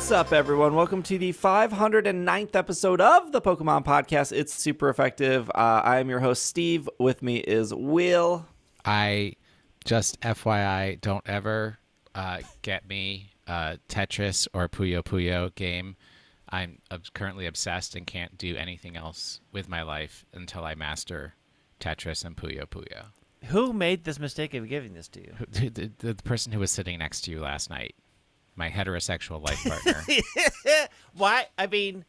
What's up, everyone? Welcome to the 509th episode of the Pokemon Podcast. It's super effective. I am your host, Steve. With me is Will. I just FYI, don't ever get me Tetris or Puyo Puyo game. I'm currently obsessed and can't do anything else with my life until I master Tetris and Puyo Puyo. Who made this mistake of giving this to you? The person who was sitting next to you last night. My heterosexual life partner. Why? I mean,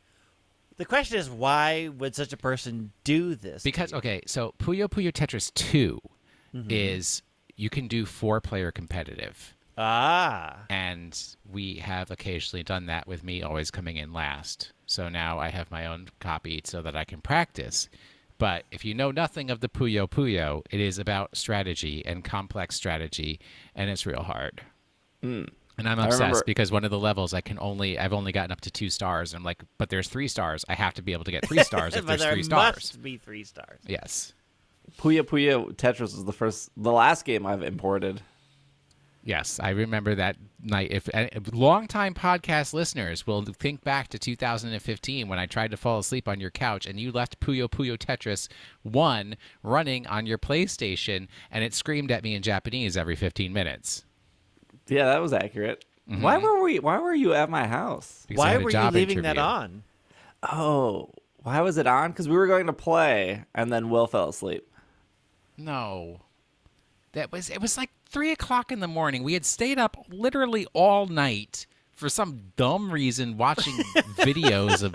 the question is, why would such a person do this? Because, okay, so Puyo Puyo Tetris 2 is you can do 4-player competitive. Ah. And we have occasionally done that with me always coming in last. So now I have my own copy so that I can practice. But if you know nothing of the Puyo Puyo, it is about strategy and complex strategy, and it's real hard. And I'm obsessed because one of the levels I've only gotten up to 2 stars. And I'm like, but there's 3 stars. I have to be able to get 3 stars if but there's 3 there stars. must be 3 stars. Yes. Puyo Puyo Tetris was the last game I've imported. Yes, I remember that night. If longtime podcast listeners will think back to 2015 when I tried to fall asleep on your couch and you left Puyo Puyo Tetris 1 running on your PlayStation and it screamed at me in Japanese every 15 minutes. Yeah, that was accurate. Mm-hmm. Why were you at my house? Because I Why had a were you job leaving that interview. on? Oh, why was it on? Because we were going to play, and then Will fell asleep. No. It was like 3 o'clock in the morning. We had stayed up literally all night for some dumb reason watching videos of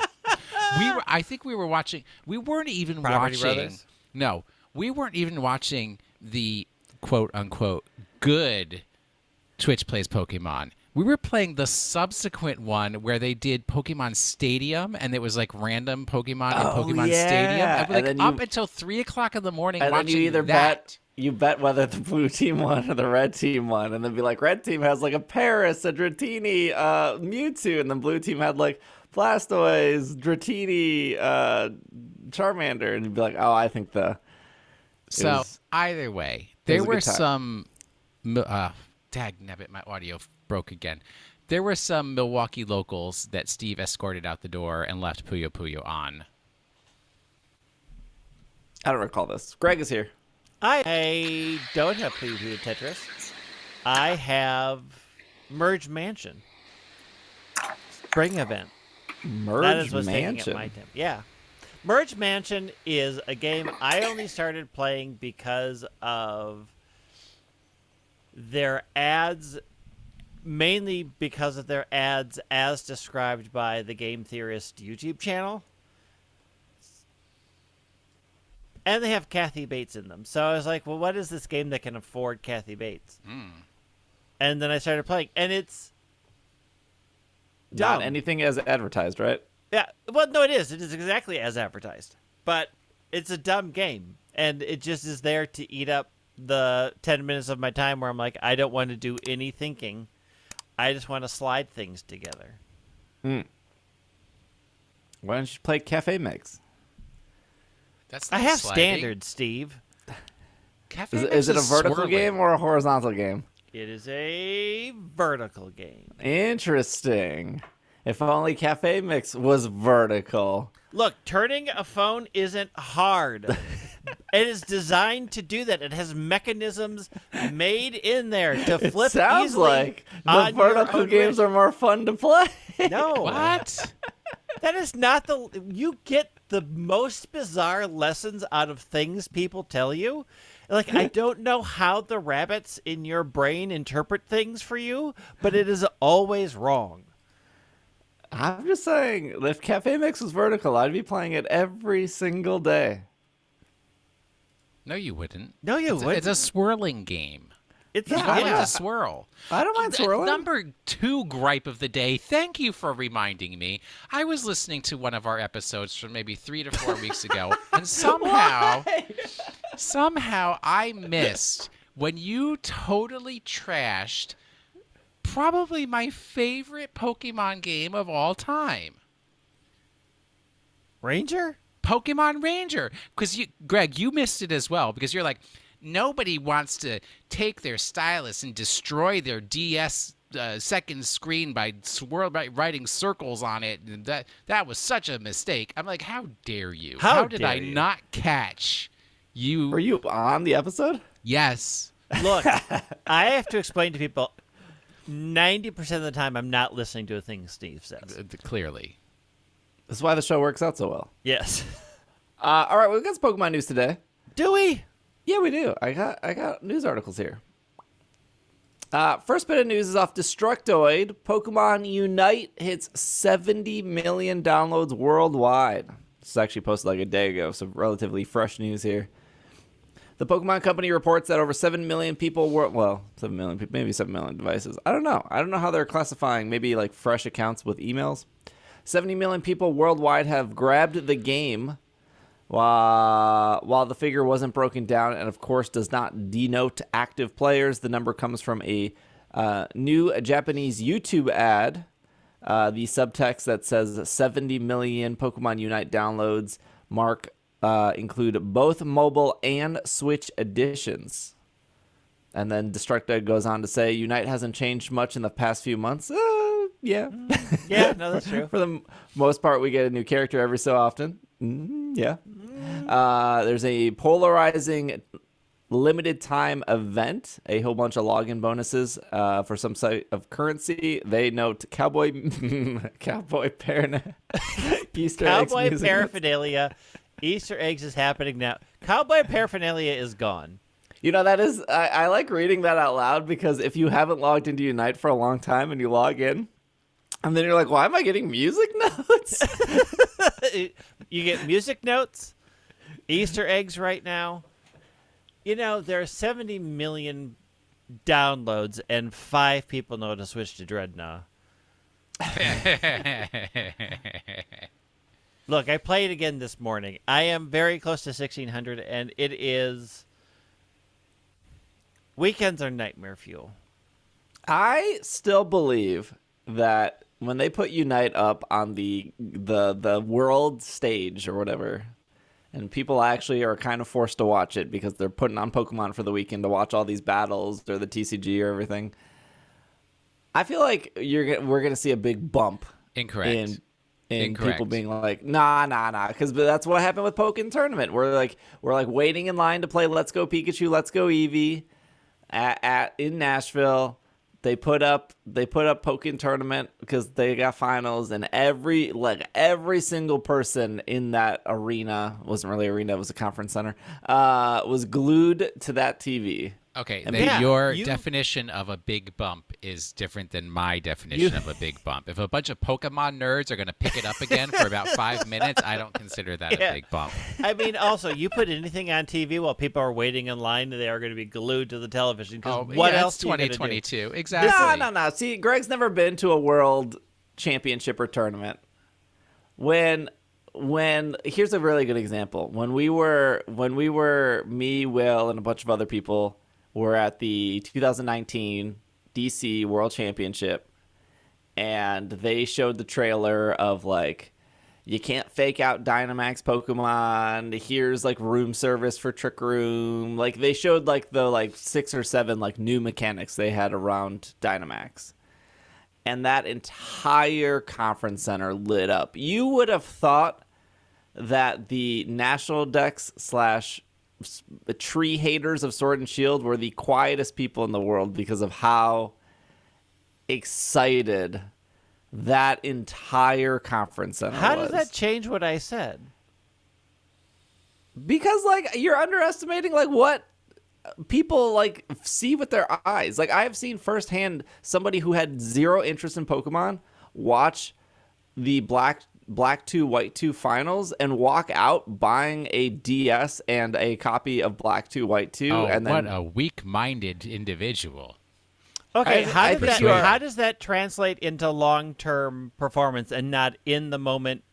I think we were watching. We weren't even Property watching. Brothers? No, we weren't even watching the quote unquote good Twitch Plays Pokemon. We were playing the subsequent one where they did Pokemon Stadium, and it was like random Pokemon in Pokemon yeah. Stadium. And And then up until 3 o'clock in the morning And watching then you either that. you bet whether the blue team won or the red team won, and then be like, red team has like a Paris, a Dratini, Mewtwo, and then blue team had like Blastoise, Dratini, Charmander, and you'd be like, oh, I think So either way, there were some. Dagnabbit, my audio broke again. There were some Milwaukee locals that Steve escorted out the door and left Puyo Puyo on. I don't recall this. Greg is here. I don't have Puyo Puyo Tetris. I have Merge Mansion. Spring event. That is what's taking up my time. Yeah. Merge Mansion is a game I only started playing because of their ads, mainly because of their ads as described by the Game Theorist YouTube channel. And they have Kathy Bates in them. So I was like, well, what is this game that can afford Kathy Bates? And then I started playing, and it's dumb. Not anything as advertised, right? Yeah, well, no, it is. It is exactly as advertised. But it's a dumb game, and it just is there to eat up the 10 minutes of my time where I'm like, I don't want to do any thinking. I just want to slide things together. Why don't you play Cafe Mix? That's I not have sliding. standards, Steve. Cafe Is it a Mix vertical swirling. game or a horizontal game? It is a vertical game. Interesting. If only Cafe Mix was vertical. Look, turning a phone isn't hard. It is designed to do that. It has mechanisms made in there to flip It sounds easily like the on your vertical own games wrist. are more fun to play. No. What? That is not the... You get the most bizarre lessons out of things people tell you. Like, I don't know how the rabbits in your brain interpret things for you, but it is always wrong. I'm just saying, if Cafe Mix was vertical, I'd be playing it every single day. No, you wouldn't. No, you It's wouldn't. a swirling game. It's You not. want Yeah. to swirl. I don't mind swirling. Number 2 gripe of the day. Thank you for reminding me. I was listening to one of our episodes from maybe 3 to 4 weeks ago, and somehow I missed when you totally trashed probably my favorite Pokemon game of all time. Ranger? Pokemon Ranger. Because, Greg, you missed it as well because you're like, nobody wants to take their stylus and destroy their DS second screen by writing circles on it. And that was such a mistake. I'm like, how dare you? How did I not catch you? Were you on the episode? Yes. Look, I have to explain to people 90% of the time I'm not listening to a thing Steve says. Clearly. That's why the show works out so well. Yes. All right, we've got some Pokemon news today. Do we? Yeah, we do. I got news articles here. First bit of news is off Destructoid. Pokemon Unite hits 70 million downloads worldwide. This is actually posted like a day ago, so relatively fresh news here. The Pokemon Company reports that over 7 million people were, 7 million people, maybe 7 million devices. I don't know. I don't know how they're classifying maybe like fresh accounts with emails. 70 million people worldwide have grabbed the game, while the figure wasn't broken down and, of course, does not denote active players. The number comes from a new Japanese YouTube ad. The subtext that says 70 million Pokemon Unite downloads mark include both mobile and Switch editions. And then Destructoid goes on to say, Unite hasn't changed much in the past few months. Yeah. Yeah, no, that's true. For the most part, we get a new character every so often. Yeah. There's a polarizing limited time event, a whole bunch of login bonuses for some site of currency. They note cowboy paraphernalia. Easter Cowboy eggs paraphernalia. Easter eggs is happening now. Cowboy paraphernalia is gone. You know, that is, I like reading that out loud because if you haven't logged into Unite for a long time and you log in, and then you're like, why am I getting music notes? You get music notes, Easter eggs right now. You know, there are 70 million downloads and 5 people know to switch to Dreadnought. Look, I played again this morning. I am very close to 1,600, and it is... Weekends are nightmare fuel. I still believe that when they put Unite up on the world stage or whatever, and people actually are kind of forced to watch it because they're putting on Pokemon for the weekend to watch all these battles or the TCG or everything, I feel like we're gonna see a big bump. Incorrect. In people being like, nah, because that's what happened with Pokken Tournament. We're like waiting in line to play Let's Go Pikachu, Let's Go Eevee in Nashville. They put up Pokken Tournament because they got finals, and every single person in that arena, wasn't really arena, it was a conference center, was glued to that TV. Okay, then your definition of a big bump is different than my definition of a big bump. If a bunch of Pokemon nerds are going to pick it up again for about 5 minutes, I don't consider that a big bump. I mean, also, you put anything on TV while people are waiting in line, they are going to be glued to the television. What else? 2022, exactly. No. See, Greg's never been to a world championship or tournament. When here's a really good example. When we were me, Will, and a bunch of other people were at the 2019 DC World Championship, and they showed the trailer of like, you can't fake out Dynamax Pokemon. Here's like room service for Trick Room. Like they showed like the 6 or 7 like new mechanics they had around Dynamax. And that entire conference center lit up. You would have thought that the national decks / tree haters of Sword and Shield were the quietest people in the world because of how excited that entire conference center was. How does that change what I said? Because like you're underestimating like what people like see with their eyes. Like I have seen firsthand somebody who had zero interest in Pokemon watch the Black 2 White 2 finals and walk out buying a DS and a copy of Black 2 White 2. Oh, and then what a weak-minded individual. Okay, how does that translate into long-term performance and not in the moment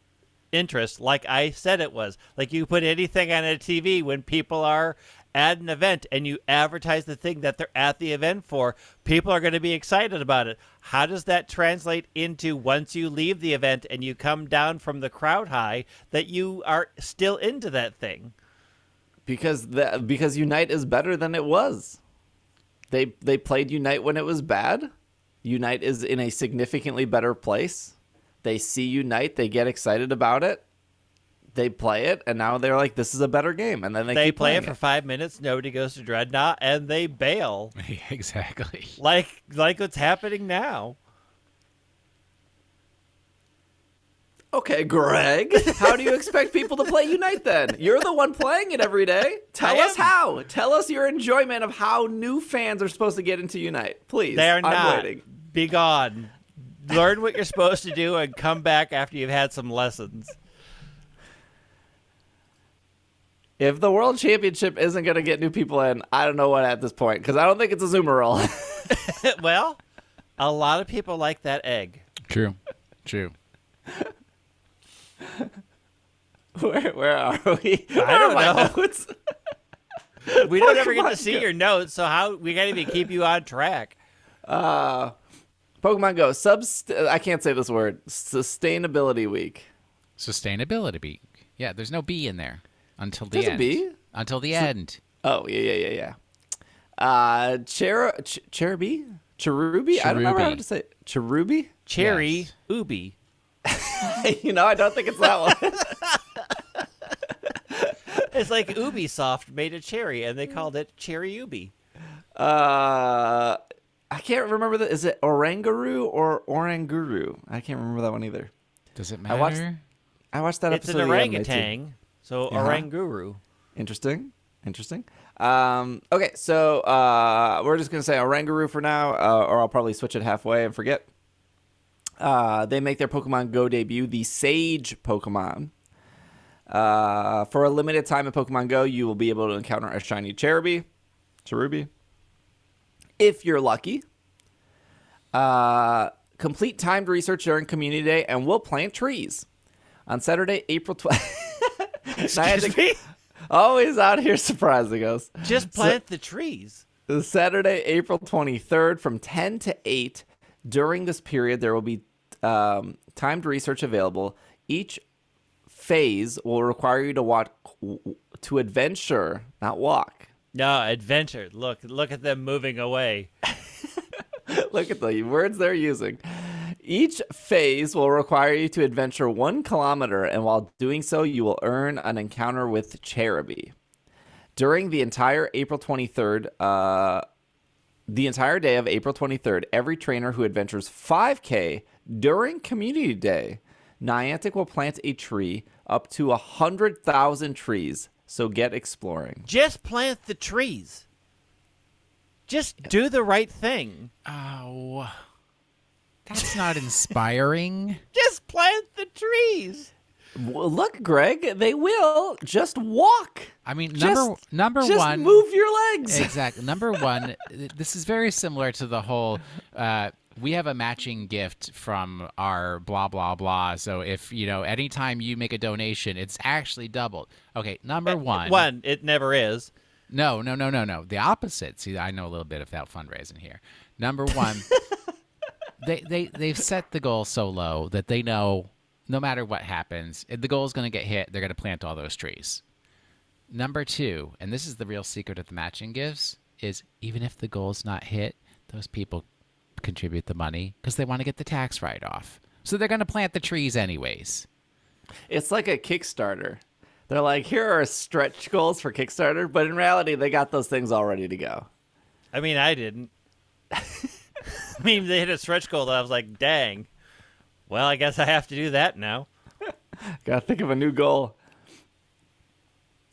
interest like I said it was? Like you put anything on a TV when people are at an event and you advertise the thing that they're at the event for, people are going to be excited about it. How does that translate into once you leave the event and you come down from the crowd high that you are still into that thing? Because Unite is better than it was. They played Unite when it was bad. Unite is in a significantly better place. They see Unite, they get excited about it, they play it, and now they're like, this is a better game. And then they keep play playing it for 5 minutes, nobody goes to Dreadnought, and they bail. Exactly. Like what's happening now. Okay, Greg, how do you expect people to play Unite then? You're the one playing it every day. Tell us how. Tell us your enjoyment of how new fans are supposed to get into Unite. Please. They are not. I'm waiting. Be gone. Learn what you're supposed to do and come back after you've had some lessons. If the World Championship isn't going to get new people in, I don't know what at this point, because I don't think it's a Zoomer roll. Well, a lot of people like that egg. True. Where are we? I don't know. Notes? We don't ever get to see your notes, so how we can't even keep you on track. Pokemon Go. I can't say this word. Sustainability Week. Sustainability week. Yeah, there's no B in there until the There's end. a B? Until the end. Oh, yeah. Cherubi? Cherubi? I don't know how to say it. Cherubi? Cherry Yes. Ubi. I don't think it's that one. It's like Ubisoft made a cherry, and they called it Cherry Ubi. I can't remember Is it Oranguru or Oranguru? I can't remember that one either. Does it I matter? watched that It's episode. an of the anime, too. orangutan, so Uh-huh. Oranguru. Interesting. Okay, so we're just going to say Oranguru for now, or I'll probably switch it halfway and forget. They make their Pokemon Go debut, the Sage Pokemon. For a limited time in Pokemon Go, you will be able to encounter a shiny Cherubi. If you're lucky. Complete timed research during Community Day, and we'll plant trees. On Saturday, April 12th. Excuse me? Always out here surprising us. Just plant the trees. Saturday, April 23rd from 10 to 8. During this period, there will be timed research available. Each phase will require you to adventure, not walk. No, adventure. Look at them moving away. Look at the words they're using. Each phase will require you to adventure 1 kilometer, and while doing so, you will earn an encounter with Cherubi. During the entire April 23rd, the entire day of April 23rd, every trainer who adventures 5K during Community Day, Niantic will plant a tree up to 100,000 trees. So get exploring. Just plant the trees. Just do the right thing. Oh, that's not inspiring. Just plant the trees. Well, look, Greg, they will. Just walk. I mean, Just number Just one. move your legs. Exactly. Number one, this is very similar to the whole. We have a matching gift from our blah blah blah. So if anytime you make a donation, it's actually doubled. Okay, number one. One, it never is. No. The opposite. See, I know a little bit about fundraising here. Number one, they've set the goal so low that they know no matter what happens, if the goal is going to get hit, they're going to plant all those trees. Number two, and this is the real secret of the matching gifts, is even if the goal is not hit, those people contribute the money because they want to get the tax write-off. So they're going to plant the trees anyways. It's like a Kickstarter. They're like, here are stretch goals for Kickstarter, but in reality, they got those things all ready to go. I mean, I didn't. I mean, they hit a stretch goal that I was like, dang. Well, I guess I have to do that now. Gotta think of a new goal.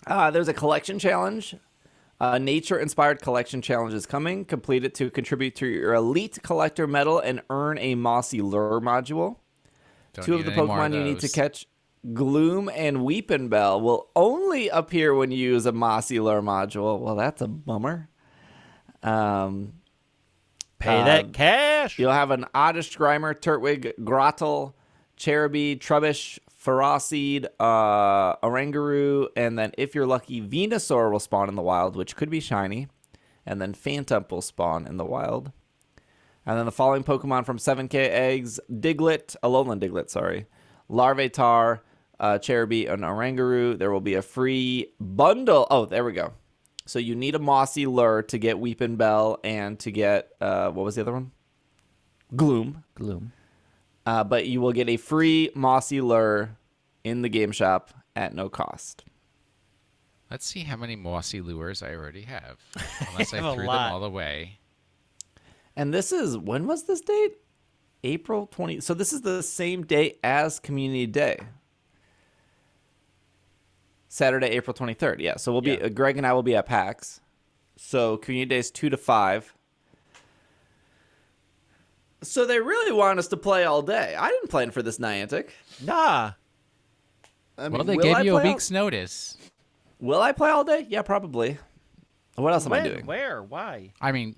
There's a collection challenge. Nature-inspired collection challenge is coming. Complete it to contribute to your elite collector medal and earn a mossy lure module. Don't Two of need the any more Pokemon you need to those. catch, Gloom and Weepinbell, will only appear when you use a mossy lure module. Well, that's a bummer. Pay that cash. You'll have an Oddish Grimer, Turtwig, Grottle, Cherubi, Trubbish, Ferocid, Oranguru, and then if you're lucky, Venusaur will spawn in the wild, which could be shiny. And then Phantump will spawn in the wild. And then the following Pokemon from 7K eggs, Alolan Diglett, sorry. Larvitar, Cherubi, and Oranguru. There will be a free bundle. Oh, there we go. So you need a mossy lure to get Weepinbell and to get, what was the other one? Gloom. But you will get a free mossy lure in the game shop at no cost. Let's see how many mossy lures I already have. Unless I threw them all away. And this is, when was this date? April 20. So this is the same date as Community Day. Saturday, April 23rd. Yeah. So we'll be, Greg and I will be at PAX. So Community Day is 2 to 5. So they really want us to play all day. I didn't plan for this, Niantic. Nah. I mean, well, they gave you a week's notice. Will I play all day? Yeah, probably. What else am I doing? Where? Why? I mean,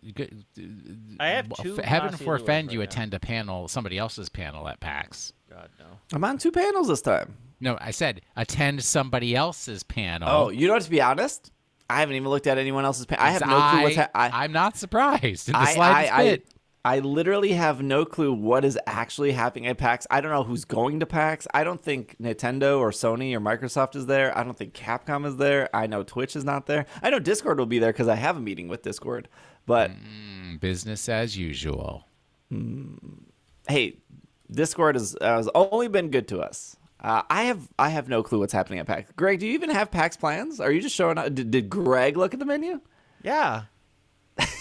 I have two. Heaven forfend you attend a panel, somebody else's panel at PAX. God, no. I'm on 2 panels this time. No, I said attend somebody else's panel. Oh, you know what? To be honest, I haven't even looked at anyone else's panel. I have no clue what's happening. I'm not surprised in the slightest bit. I literally have no clue what is actually happening at PAX. I don't know who's going to PAX. I don't think Nintendo or Sony or Microsoft is there. I don't think Capcom is there. I know Twitch is not there. I know Discord will be there because I have a meeting with Discord. But business as usual. Hey, Discord has only been good to us. I have no clue what's happening at PAX. Greg, do you even have PAX plans? Are you just showing up? Did Greg look at the menu? Yeah.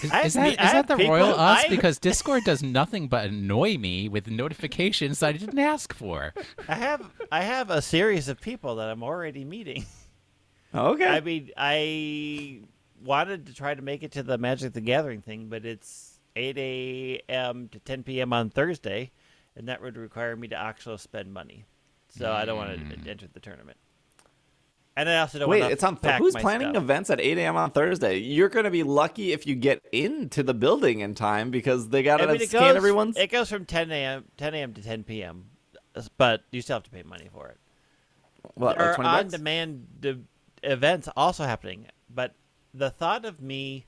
Is that the royal us? Because Discord does nothing but annoy me with notifications I didn't ask for. I have a series of people that I'm already meeting. Okay. I mean, I wanted to try to make it to the Magic the Gathering thing, but it's 8 a.m. to 10 p.m. on Thursday, and that would require me to actually spend money. So I don't want to enter the tournament. And I also don't want to it's on. Who's planning events at 8 a.m. on Thursday? You're going to be lucky if you get into the building in time because they got to scan everyone's. It goes from 10 a.m. to 10 p.m., but you still have to pay money for it. What, there like $20? are on-demand events also happening, but the thought of me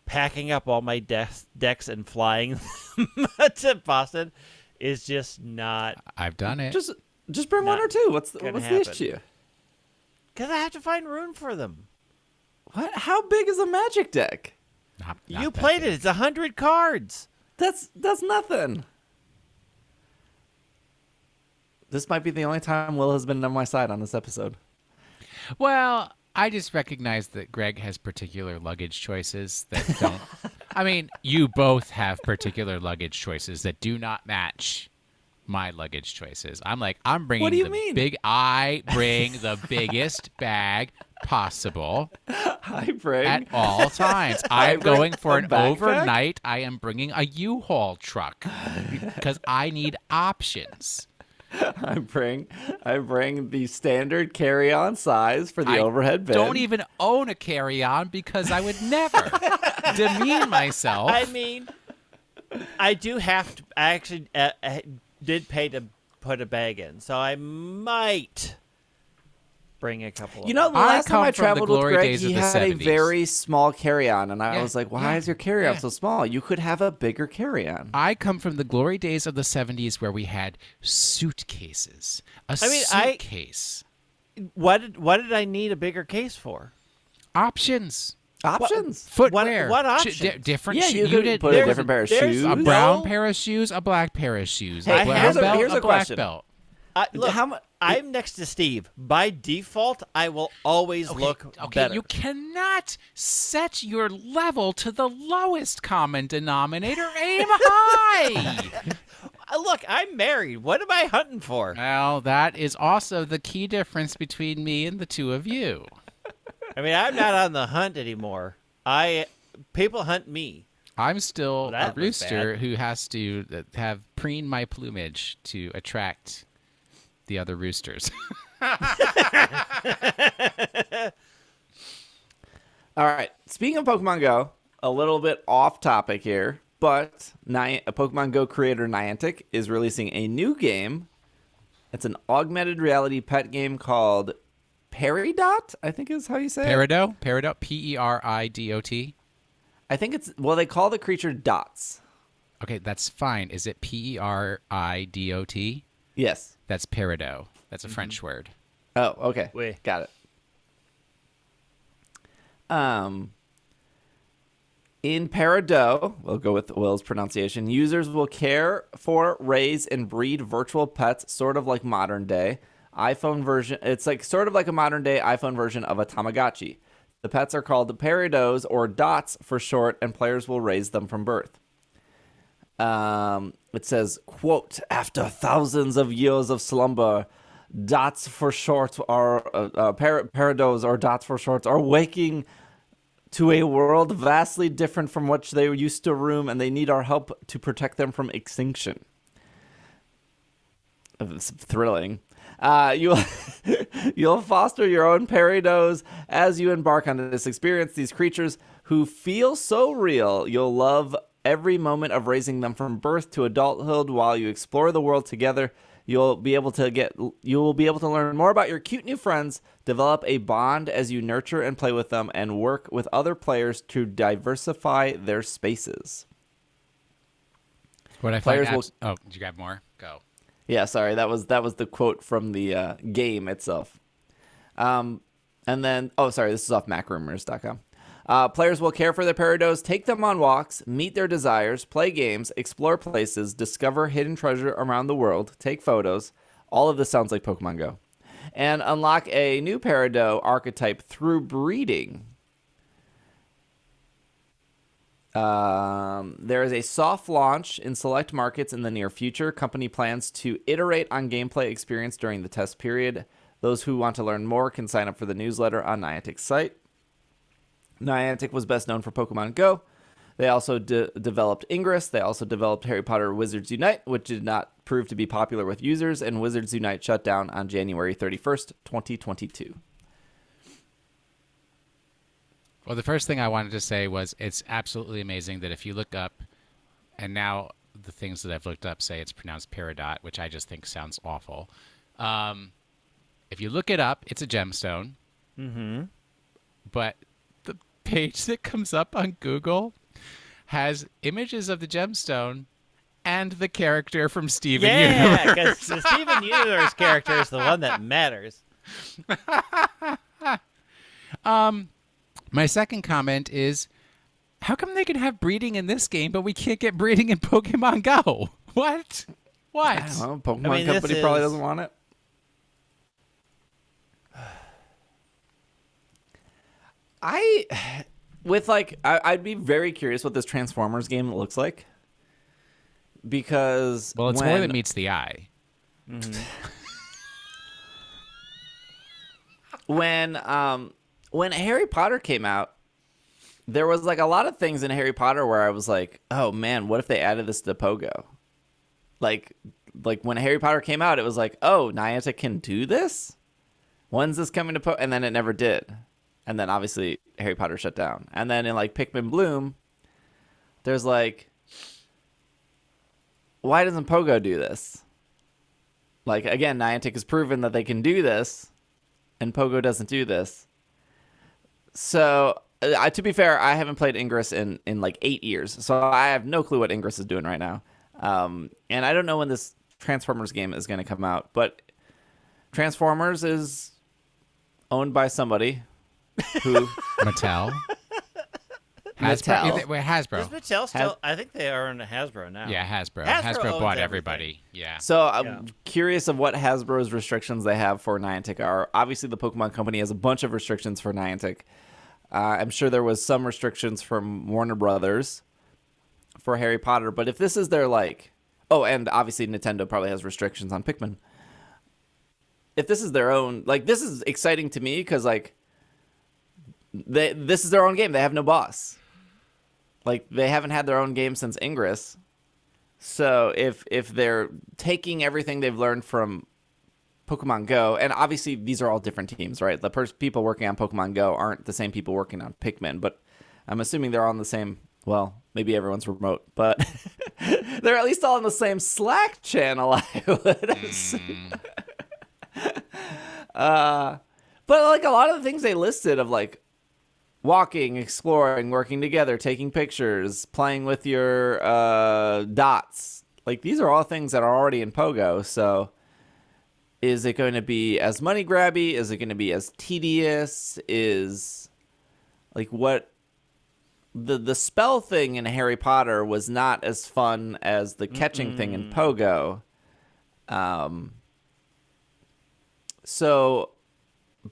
packing up all my decks and flying to Boston is just not. I've done it. Just bring one or two. What's the issue? Because I have to find room for them. What? How big is a Magic deck? Not you played it. It's 100 cards. That's nothing. This might be the only time Will has been on my side on this episode. Well, I just recognize that Greg has particular luggage choices that don't. I mean, you both have particular luggage choices that do not match my luggage choices. I'm bringing. What do you mean? I bring the biggest bag possible. At all times. I'm going for an overnight. I am bringing a U-Haul truck because I need options. I bring the standard carry-on size for the overhead bin. I don't even own a carry-on because I would never demean myself. I mean, I do have to. I actually did pay to put a bag in, so I might bring a couple of the last time I traveled with Greg, he had a very small carry-on, and I was like, why is your carry-on so small? You could have a bigger carry-on. I come from the glory days of the 70s where we had suitcases. Suitcase. What did I need a bigger case for? Options. Footwear. What options? Different shoes. You could put a different pair of shoes. A brown pair of shoes, a black pair of shoes. Hey, a brown belt, here's a black question. belt. Look, I'm next to Steve. By default, I will always look better. You cannot set your level to the lowest common denominator. Aim high. Look, I'm married. What am I hunting for? Well, that is also the key difference between me and the two of you. I mean, I'm not on the hunt anymore. People hunt me. I'm still a rooster who has to have preen my plumage to attract the other roosters. All right. Speaking of Pokemon Go, a little bit off topic here, but a Pokemon Go creator Niantic is releasing a new game. It's an augmented reality pet game called Peridot, I think is how you say it. Peridot, Peridot. I think they call the creature Dots. Okay, that's fine. Is it Peridot? Yes. That's Peridot. That's a French word. Oh, okay. Oui. Got it. In Peridot, we'll go with Will's pronunciation, users will care for, raise, and breed virtual pets, sort of like modern day iPhone version. It's like sort of like a modern day iPhone version of a Tamagotchi. The pets are called Peridots or dots for short, and players will raise them from birth. It says, quote, after thousands of years of slumber, dots for short are Peridots or dots for short are waking to a world vastly different from which they used to roam, and they need our help to protect them from extinction. It's thrilling. You'll foster your own Peridots as you embark on this experience. These creatures who feel so real, you'll love every moment of raising them from birth to adulthood while you explore the world together. You'll be able to learn more about your cute new friends, develop a bond as you nurture and play with them, and work with other players to diversify their spaces. What I find oh, did you got more? Go. Yeah, sorry, that was the quote from the game itself. And then, this is off MacRumors.com. Players will care for their Peridots, take them on walks, meet their desires, play games, explore places, discover hidden treasure around the world, take photos. All of this sounds like Pokemon Go. And unlock a new Peridot archetype through breeding. There is a soft launch in select markets in the near future. Company plans to iterate on gameplay experience during the test period. Those who want to learn more can sign up for the newsletter on Niantic's site. Niantic was best known for Pokemon Go. They also developed Ingress. They also developed Harry Potter Wizards Unite, which did not prove to be popular with users, and Wizards Unite shut down on January 31st, 2022. Well, the first thing I wanted to say was it's absolutely amazing that if you look up, and now the things that I've looked up say it's pronounced Peridot, which I just think sounds awful. If you look it up, it's a gemstone. Mm-hmm. But the page that comes up on Google has images of the gemstone and the character from Steven Universe. Yeah, because the Steven Universe character is the one that matters. My second comment is, how come they can have breeding in this game, but we can't get breeding in Pokemon Go? What? I don't know. Pokemon Company probably doesn't want it. I'd be very curious what this Transformers game looks like, because it's more than meets the eye. Mm-hmm. When Harry Potter came out, there was like a lot of things in Harry Potter where I was like, oh man, what if they added this to Pogo? Like when Harry Potter came out, it was like, oh, Niantic can do this? When's this coming to Pogo? And then it never did. And then obviously Harry Potter shut down. And then in like Pikmin Bloom, there's like, why doesn't Pogo do this? Like, again, Niantic has proven that they can do this, and Pogo doesn't do this. So, to be fair, I haven't played Ingress in like 8 years, so I have no clue what Ingress is doing right now. And I don't know when this Transformers game is going to come out, but Transformers is owned by somebody who... Mattel. Mattel. Hasbro. Is Mattel still? I think they are in Hasbro now. Yeah, Hasbro. Hasbro bought owns everybody. Yeah. So I'm curious of what Hasbro's restrictions they have for Niantic are. Obviously, the Pokemon Company has a bunch of restrictions for Niantic. I'm sure there was some restrictions from Warner Brothers for Harry Potter. But if this is their like... Oh, and obviously Nintendo probably has restrictions on Pikmin. If this is their own... Like, this is exciting to me because, like, this is their own game. They have no boss. Like, they haven't had their own game since Ingress. So if they're taking everything they've learned from Pokemon Go, and obviously these are all different teams, right? The people working on Pokemon Go aren't the same people working on Pikmin, but I'm assuming they're all on the same... Well, maybe everyone's remote, but they're at least all in the same Slack channel, I would assume. But, like, a lot of the things they listed of, like, walking, exploring, working together, taking pictures, playing with your dots. Like, these are all things that are already in Pogo, so is it going to be as money grabby? Is it going to be as tedious? Is, like, what the spell thing in Harry Potter was not as fun as the catching thing in Pogo.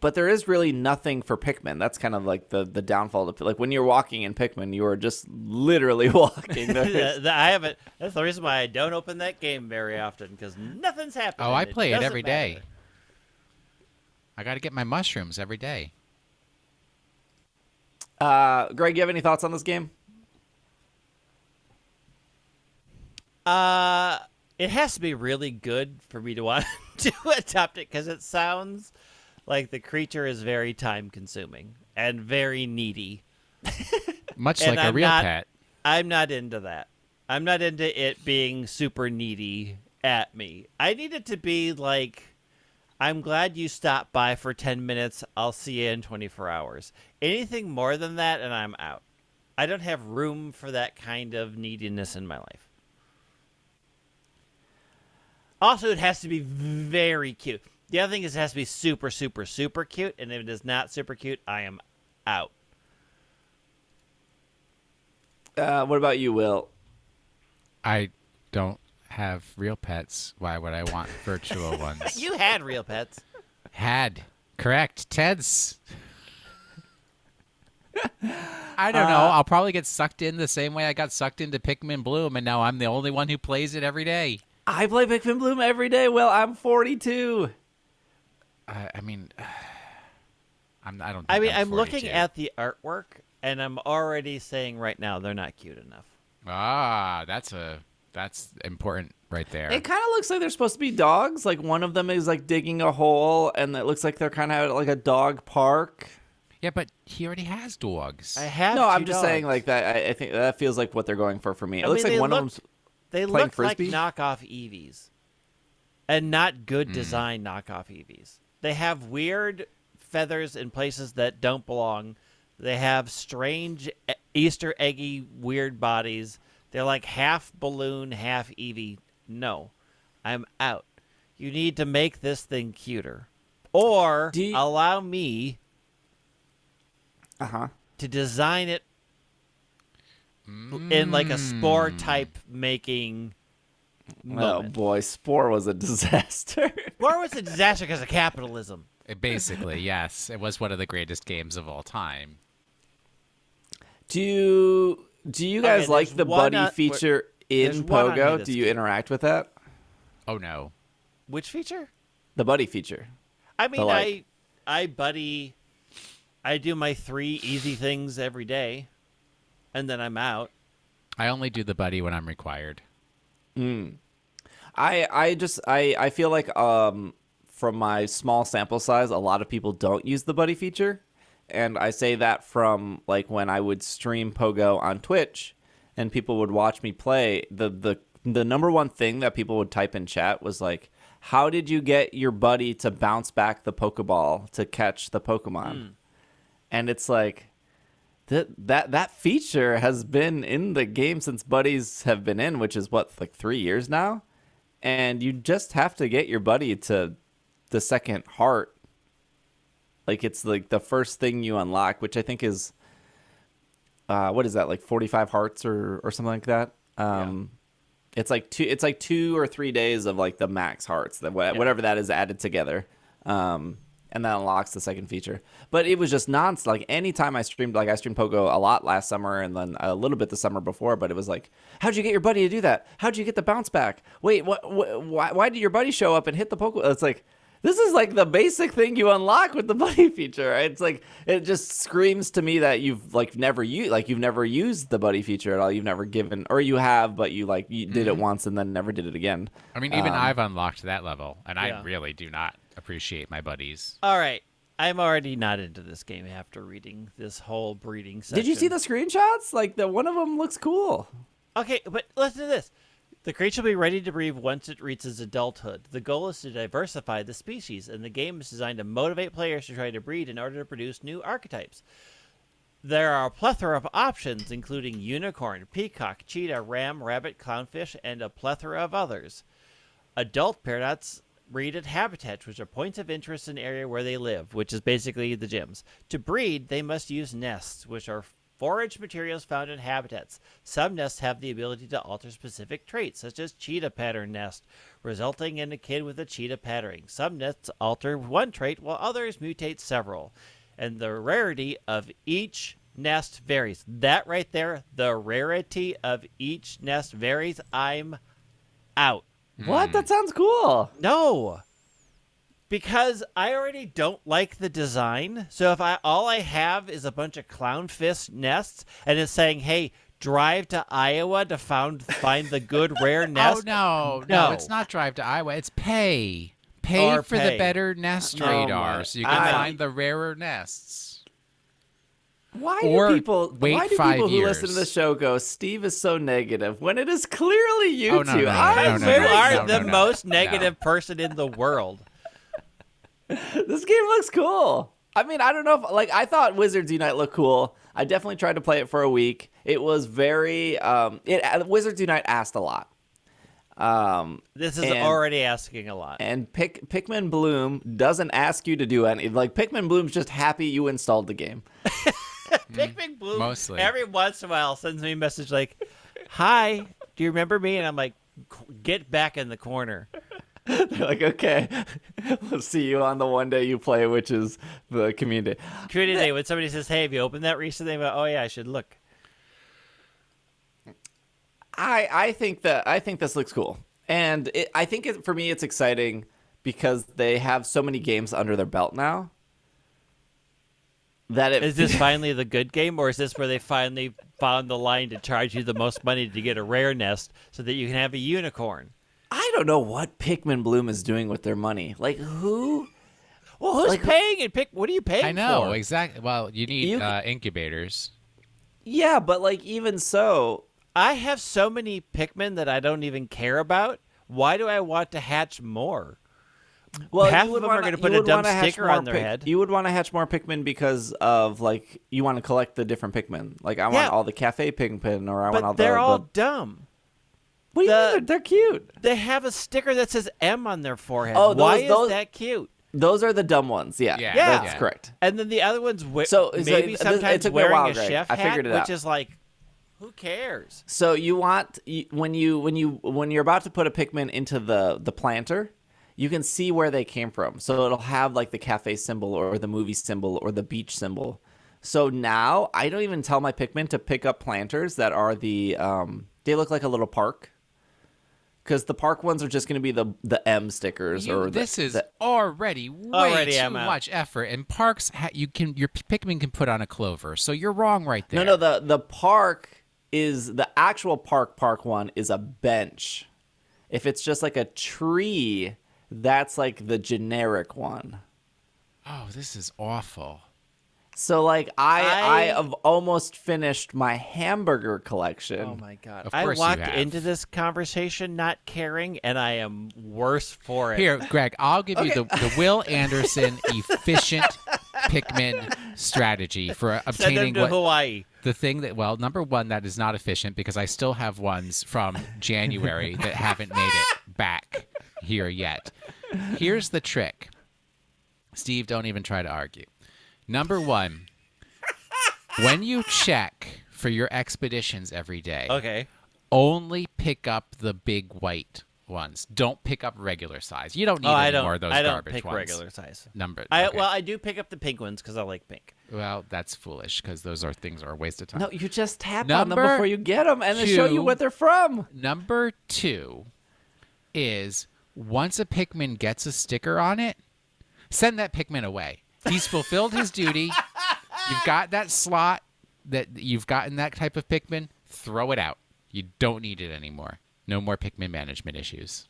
But there is really nothing for Pikmin. That's kind of like the downfall of, like, when you're walking in Pikmin, you are just literally walking. I haven't. That's the reason why I don't open that game very often, because nothing's happening. Oh, I play it every matter. day. I got to get my mushrooms every day. Greg, you have any thoughts on this game? It has to be really good for me to want to adopt it, because it sounds like the creature is very time-consuming and very needy. Much like a real pet. I'm not into that. I'm not into it being super needy at me. I need it to be like, I'm glad you stopped by for 10 minutes. I'll see you in 24 hours. Anything more than that, and I'm out. I don't have room for that kind of neediness in my life. Also, it has to be very cute. The other thing is it has to be super, super, super cute, and if it is not super cute, I am out. What about you, Will? I don't have real pets. Why would I want virtual ones? You had real pets. Had. Correct. Ted's. I don't know. I'll probably get sucked in the same way I got sucked into Pikmin Bloom, and now I'm the only one who plays it every day. I play Pikmin Bloom every day. Well, I'm 42. I mean, I don't. I'm looking at the artwork, and I'm already saying right now they're not cute enough. Ah, that's important right there. It kind of looks like they're supposed to be dogs. Like, one of them is like digging a hole, and it looks like they're kind of like a dog park. Yeah, but he already has dogs. I have. No, I'm just dogs. saying like that. I think that feels like what they're going for me. It I looks mean, like one of them's They playing look Frisbee. like knockoff Eevees, and not good design knockoff Eevees. They have weird feathers in places that don't belong. They have strange Easter eggy weird bodies. They're like half balloon, half Eevee. No, I'm out. You need to make this thing cuter, or allow me to design it in like a Spore type making moment. Oh boy, Spore was a disaster. Spore was a disaster because of capitalism. Basically, yes. It was one of the greatest games of all time. Do you guys like the buddy feature in Pogo? Do you interact with that? Oh no. Which feature? The buddy feature. I mean, I buddy. I do my 3 easy things every day, and then I'm out. I only do the buddy when I'm required. I feel like from my small sample size, a lot of people don't use the buddy feature, and I say that from like when I would stream Pogo on Twitch, and people would watch me play. The number one thing that people would type in chat was like, "How did you get your buddy to bounce back the Pokeball to catch the Pokemon?" And it's like that feature has been in the game since buddies have been in, which is what, like 3 years now. And you just have to get your buddy to the second heart. Like, it's like the first thing you unlock, which I think is what is that, like 45 hearts or something like that. It's like 2 or 3 days of like the max hearts, whatever that is added together. And that unlocks the second feature. But it was just nonstop. Like, anytime I streamed Pogo a lot last summer and then a little bit the summer before, but it was like, how'd you get your buddy to do that? How'd you get the bounce back? Wait, why did your buddy show up and hit the Pokeball? It's like, this is like the basic thing you unlock with the buddy feature. Right? It's like, it just screams to me that you've never used the buddy feature at all. You've never given, or you have, but you did it once and then never did it again. I mean, even I've unlocked that level, and I really do not appreciate my buddies. All right. I'm already not into this game after reading this whole breeding section. Did you see the screenshots? Like, one of them looks cool. Okay, but listen to this. The creature will be ready to breed once it reaches adulthood. The goal is to diversify the species, and the game is designed to motivate players to try to breed in order to produce new archetypes. There are a plethora of options, including unicorn, peacock, cheetah, ram, rabbit, clownfish, and a plethora of others. Adult Paradots breed at habitats, which are points of interest in the area where they live, which is basically the gyms. To breed, they must use nests, which are Forage materials found in habitats. Some nests have the ability to alter specific traits, such as cheetah pattern nest, resulting in a kid with a cheetah patterning. Some nests alter one trait, while others mutate several. And the rarity of each nest varies. That right there, the rarity of each nest varies. I'm out. What? That sounds cool. No. Because I already don't like the design. So if all I have is a bunch of clownfish nests and it's saying, hey, drive to Iowa to find the good rare nest. Oh, no, it's not drive to Iowa. It's pay. Pay for the better nest radar so you can find the rarer nests. Why do people who listen to the show go, Steve is so negative, when it is clearly you two? You are the most negative person in the world. This game looks cool. I mean, I don't know if, I thought Wizards Unite looked cool. I definitely tried to play it for a week. It was very, Wizards Unite asked a lot. This is already asking a lot. And Pikmin Bloom doesn't ask you to do anything. Pikmin Bloom's just happy you installed the game. Pikmin Bloom mostly every once in a while sends me a message like, hi, do you remember me? And I'm like, get back in the corner. They're like, okay, we'll see you on the one day you play, which is the community. Community day, when somebody says, hey, have you opened that recently? I'm like, oh, yeah, I should look. I think this looks cool. And I think for me, it's exciting because they have so many games under their belt now. Is this finally the good game, or is this where they finally found the line to charge you the most money to get a rare nest so that you can have a unicorn? I don't know what Pikmin Bloom is doing with their money. Like, who? Well, who's paying and what are you paying for? I know, exactly. Well, you need incubators. Yeah, but even so, I have so many Pikmin that I don't even care about. Why do I want to hatch more? Well, half of them are going to put a dumb sticker on their head. You would want to hatch more Pikmin because of, you want to collect the different Pikmin. I want all the cafe Pikmin, or I want all the... But they're all dumb. What do you mean? They're cute. They have a sticker that says M on their forehead. Oh, why is that cute? Those are the dumb ones. Yeah, that's correct. And then the other one's maybe sometimes wearing a chef hat, which is who cares? So you want when you're about to put a Pikmin into the planter, you can see where they came from. So it'll have the cafe symbol or the movie symbol or the beach symbol. So now I don't even tell my Pikmin to pick up planters that are they look like a little park. Because the park ones are just going to be the M stickers. This is already way too much effort. And parks, your Pikmin can put on a clover. So you're wrong right there. No, the park is the actual park one is a bench. If it's just a tree, that's the generic one. Oh, this is awful. So I have almost finished my hamburger collection. Oh my god! I walked into this conversation not caring, and I am worse for it. Here, Greg, I'll give you the Will Anderson efficient Pikmin strategy for obtaining Send them to Hawaii. The thing that, number one, that is not efficient because I still have ones from January that haven't made it back here yet. Here's the trick. Steve, don't even try to argue. Number one, when you check for your expeditions every day, only pick up the big white ones. Don't pick up regular size. You don't need any more of those garbage ones. I don't pick regular size. Well, I do pick up the pink ones because I like pink. Well, that's foolish because those things are a waste of time. No, you just tap on them before you get them and they show you what they're from. Number two is once a Pikmin gets a sticker on it, send that Pikmin away. He's fulfilled his duty. You've got that slot that you've gotten that type of Pikmin. Throw it out. You don't need it anymore. No more Pikmin management issues.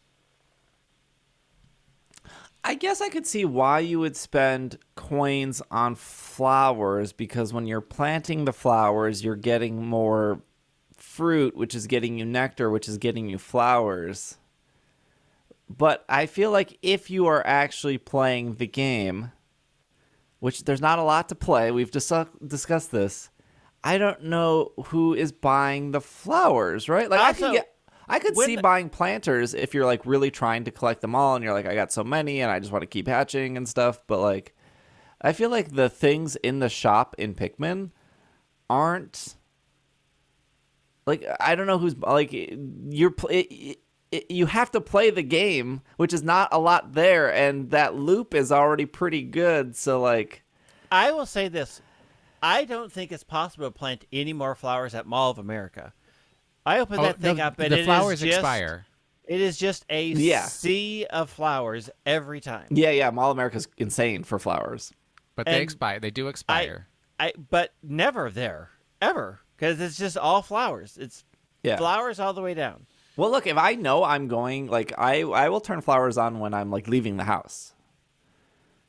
I guess I could see why you would spend coins on flowers, because when you're planting the flowers, you're getting more fruit, which is getting you nectar, which is getting you flowers. But I feel like if you are actually playing the game, which there's not a lot to play, we've discussed this, I don't know who is buying the flowers, right? I could see buying planters if you're really trying to collect them all and you're I got so many and I just want to keep hatching and stuff. But I feel like the things in the shop in Pikmin aren't like, I don't know who's like, you have to play the game, which is not a lot there, and that loop is already pretty good. So like, I will say this: I don't think it's possible to plant any more flowers at Mall of America. I opened that thing up, and the flowers expire. It is just a sea of flowers every time. Yeah. Mall of America's insane for flowers, but they expire. They do expire. But never there ever, because it's just all flowers. It's flowers all the way down. Well, look, if I know I'm going, like, I will turn flowers on when I'm like leaving the house,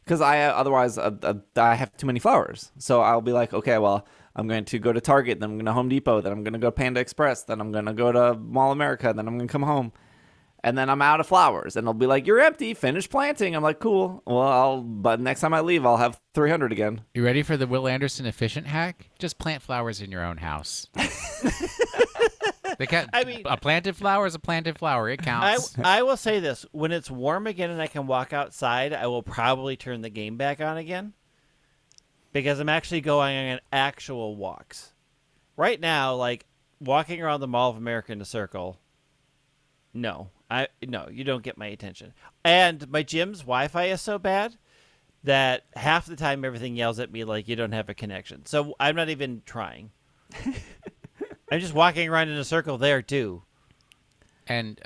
because otherwise I have too many flowers. So I'll be like, okay, well, I'm going to go to Target, then I'm going to Home Depot, then I'm going to go to Panda Express, then I'm going to go to Mall of America, then I'm going to come home. And then I'm out of flowers, and they'll be like, "You're empty. Finish planting." I'm like, "Cool. Well, but next time I leave, I'll have 300 again." You ready for the Will Anderson efficient hack? Just plant flowers in your own house. A planted flower is a planted flower. It counts. I will say this: when it's warm again and I can walk outside, I will probably turn the game back on again, because I'm actually going on actual walks. Right now, like walking around the Mall of America in a circle. No, you don't get my attention. And my gym's Wi-Fi is so bad that half the time everything yells at me like you don't have a connection. So I'm not even trying. I'm just walking around in a circle there too. And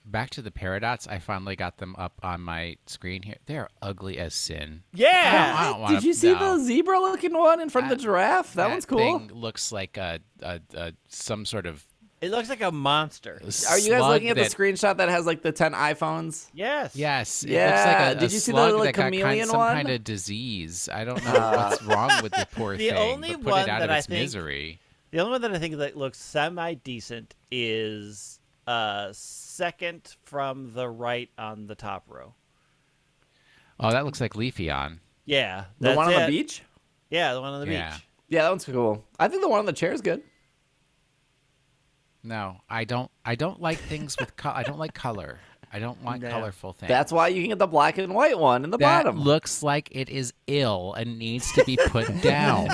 back to the Paradots, I finally got them up on my screen here. They're ugly as sin. Yeah. I don't want Did you see the zebra-looking one in front of the giraffe? That one's cool. Thing looks like some sort of. It looks like a monster. Are you guys looking at the screenshot that has like the 10 iPhones? Yes. Yes. It yeah. looks like Did you see the like chameleon some one? kind of disease. I don't know what's wrong with the poor thing. Only but put one it out that of I its think, misery. The only one that I think that looks semi-decent is second from the right on the top row. Oh, that looks like Leafeon. Yeah. The one on the beach? Yeah, the one on the beach. Yeah, that one's cool. I think the one on the chair is good. No, I don't like things with I don't like color. I don't want colorful things. That's why you can get the black and white one in the bottom. That looks like it is ill and needs to be put down.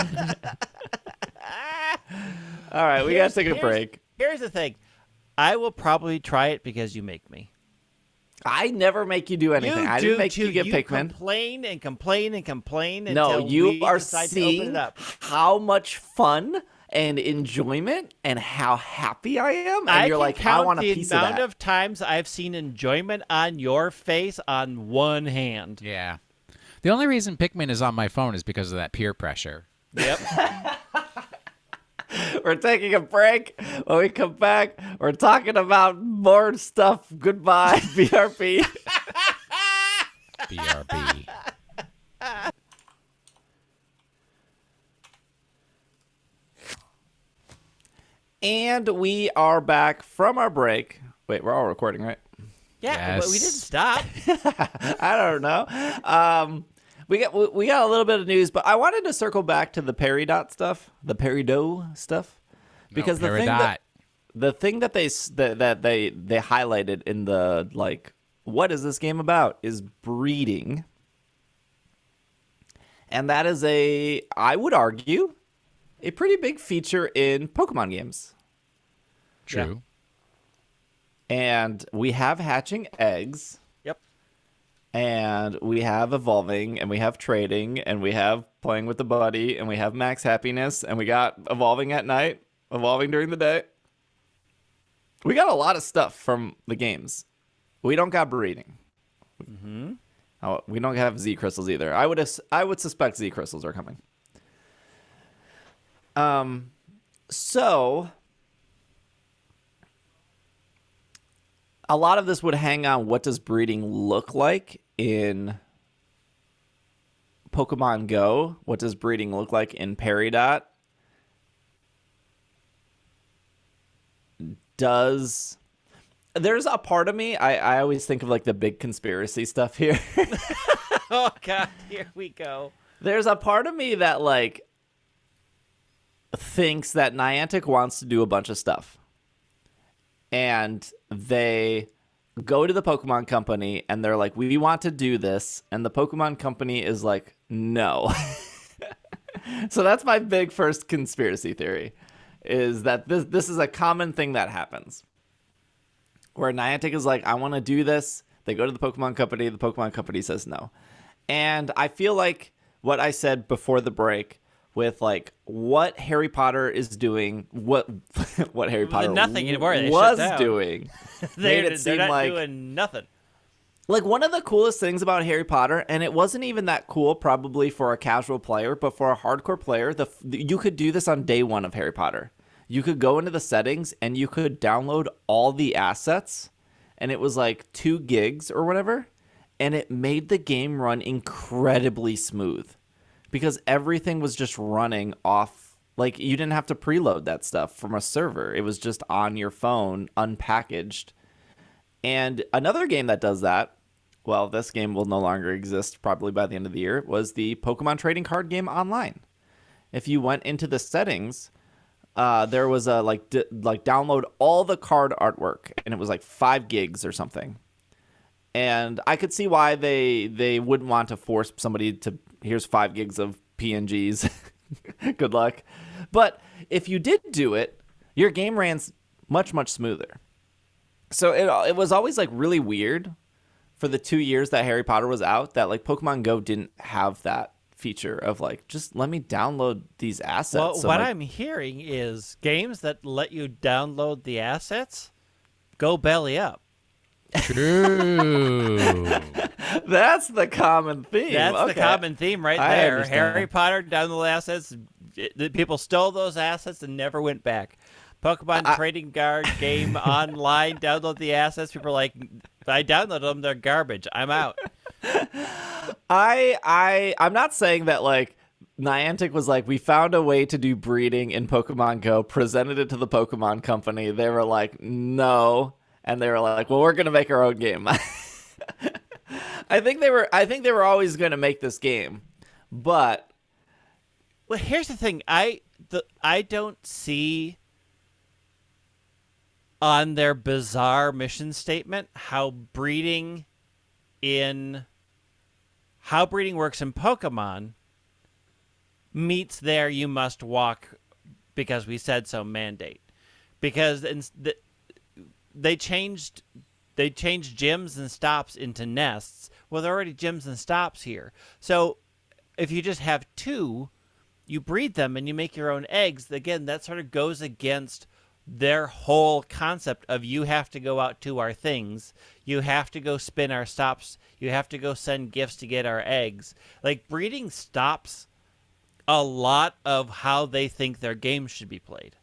All right, we got to take a break. Here's the thing. I will probably try it because you make me. I never make you do anything. I didn't make you get Pikmin. Complain and complain and complain no, until you are decide seeing to open it up. How much fun and enjoyment and how happy I am, and you're like, I want a piece of that. The amount of times I've seen enjoyment on your face on one hand. Yeah. The only reason Pikmin is on my phone is because of that peer pressure. Yep. We're taking a break. When we come back, we're talking about more stuff. Goodbye, BRB. BRB. And we are back from our break. Wait, we're all recording, right? Yeah, but we didn't stop. I don't know. We got a little bit of news, but I wanted to circle back to the Peridot stuff, the Peridot stuff, because the thing that they highlighted in the like, what is this game about? Is breeding, and that is I would argue, a pretty big feature in Pokemon games. True. Yeah. And we have hatching eggs. Yep. And we have evolving, and we have trading, and we have playing with the buddy, and we have max happiness, and we got evolving at night, evolving during the day. We got a lot of stuff from the games. We don't got breeding. Mm-hmm. Oh, we don't have Z crystals either. I would suspect Z crystals are coming. So a lot of this would hang on what does breeding look like in Pokemon Go? What does breeding look like in Peridot? There's a part of me, I always think of like the big conspiracy stuff here. Oh God, here we go. There's a part of me that like thinks that Niantic wants to do a bunch of stuff. And they go to the Pokemon Company and they're like, we want to do this. And the Pokemon Company is like, no. So that's my big first conspiracy theory, is that this is a common thing that happens. Where Niantic is like, I want to do this. They go to the Pokemon Company. The Pokemon Company says no. And I feel like what I said before the break with like what Harry Potter is doing, what Harry Potter nothing anymore. They was shut down. doing, made it seem they're not like doing nothing. Like, one of the coolest things about Harry Potter, and it wasn't even that cool probably for a casual player, but for a hardcore player, you could do this on day one of Harry Potter. You could go into the settings and you could download all the assets, and it was like 2 gigs or whatever, and it made the game run incredibly smooth because everything was just running off. Like, you didn't have to preload that stuff from a server. It was just on your phone, unpackaged. And another game that does that, well, this game will no longer exist probably by the end of the year, was the Pokemon trading card game online. If you went into the settings, there was a like download all the card artwork, and it was like 5 gigs or something. And I could see why they wouldn't want to force somebody to, here's 5 gigs of PNGs. Good luck. But if you did do it, your game ran much, much smoother. So it was always like really weird for the 2 years that Harry Potter was out that like Pokemon Go didn't have that feature of like, just let me download these assets. Well, so what like, I'm hearing is games that let you download the assets go belly up. True. that's the common theme. That's the common theme right I there. understand. Harry Potter download assets. People stole those assets and never went back. Pokemon trading card game online, download the assets. People are like, I downloaded them, they're garbage. I'm out. I'm not saying that like Niantic was like, we found a way to do breeding in Pokemon Go, presented it to the Pokemon Company. They were like, no. And they were like, well, we're going to make our own game. I think they were always going to make this game. But Well, here's the thing. I don't see on their bizarre mission statement how breeding works in Pokemon meets their you must walk because we said so mandate. Because they changed gyms and stops into nests. Well, there are already gyms and stops here. So if you just have 2, you breed them and you make your own eggs. Again, that sort of goes against their whole concept of you have to go out to our things. You have to go spin our stops. You have to go send gifts to get our eggs. Like, breeding stops a lot of how they think their games should be played.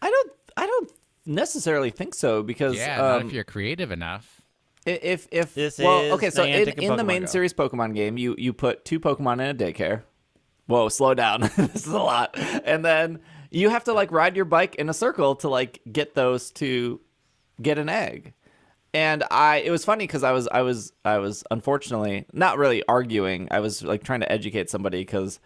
I don't necessarily think so because not if you're creative enough. If This well, is okay, so Niantic and in the Pokemon main Go. series Pokemon game, you put 2 Pokemon in a daycare. Whoa, slow down. This is a lot. And then you have to like ride your bike in a circle to like get those to get an egg. And it was funny because I was unfortunately not really arguing. I was like trying to educate somebody because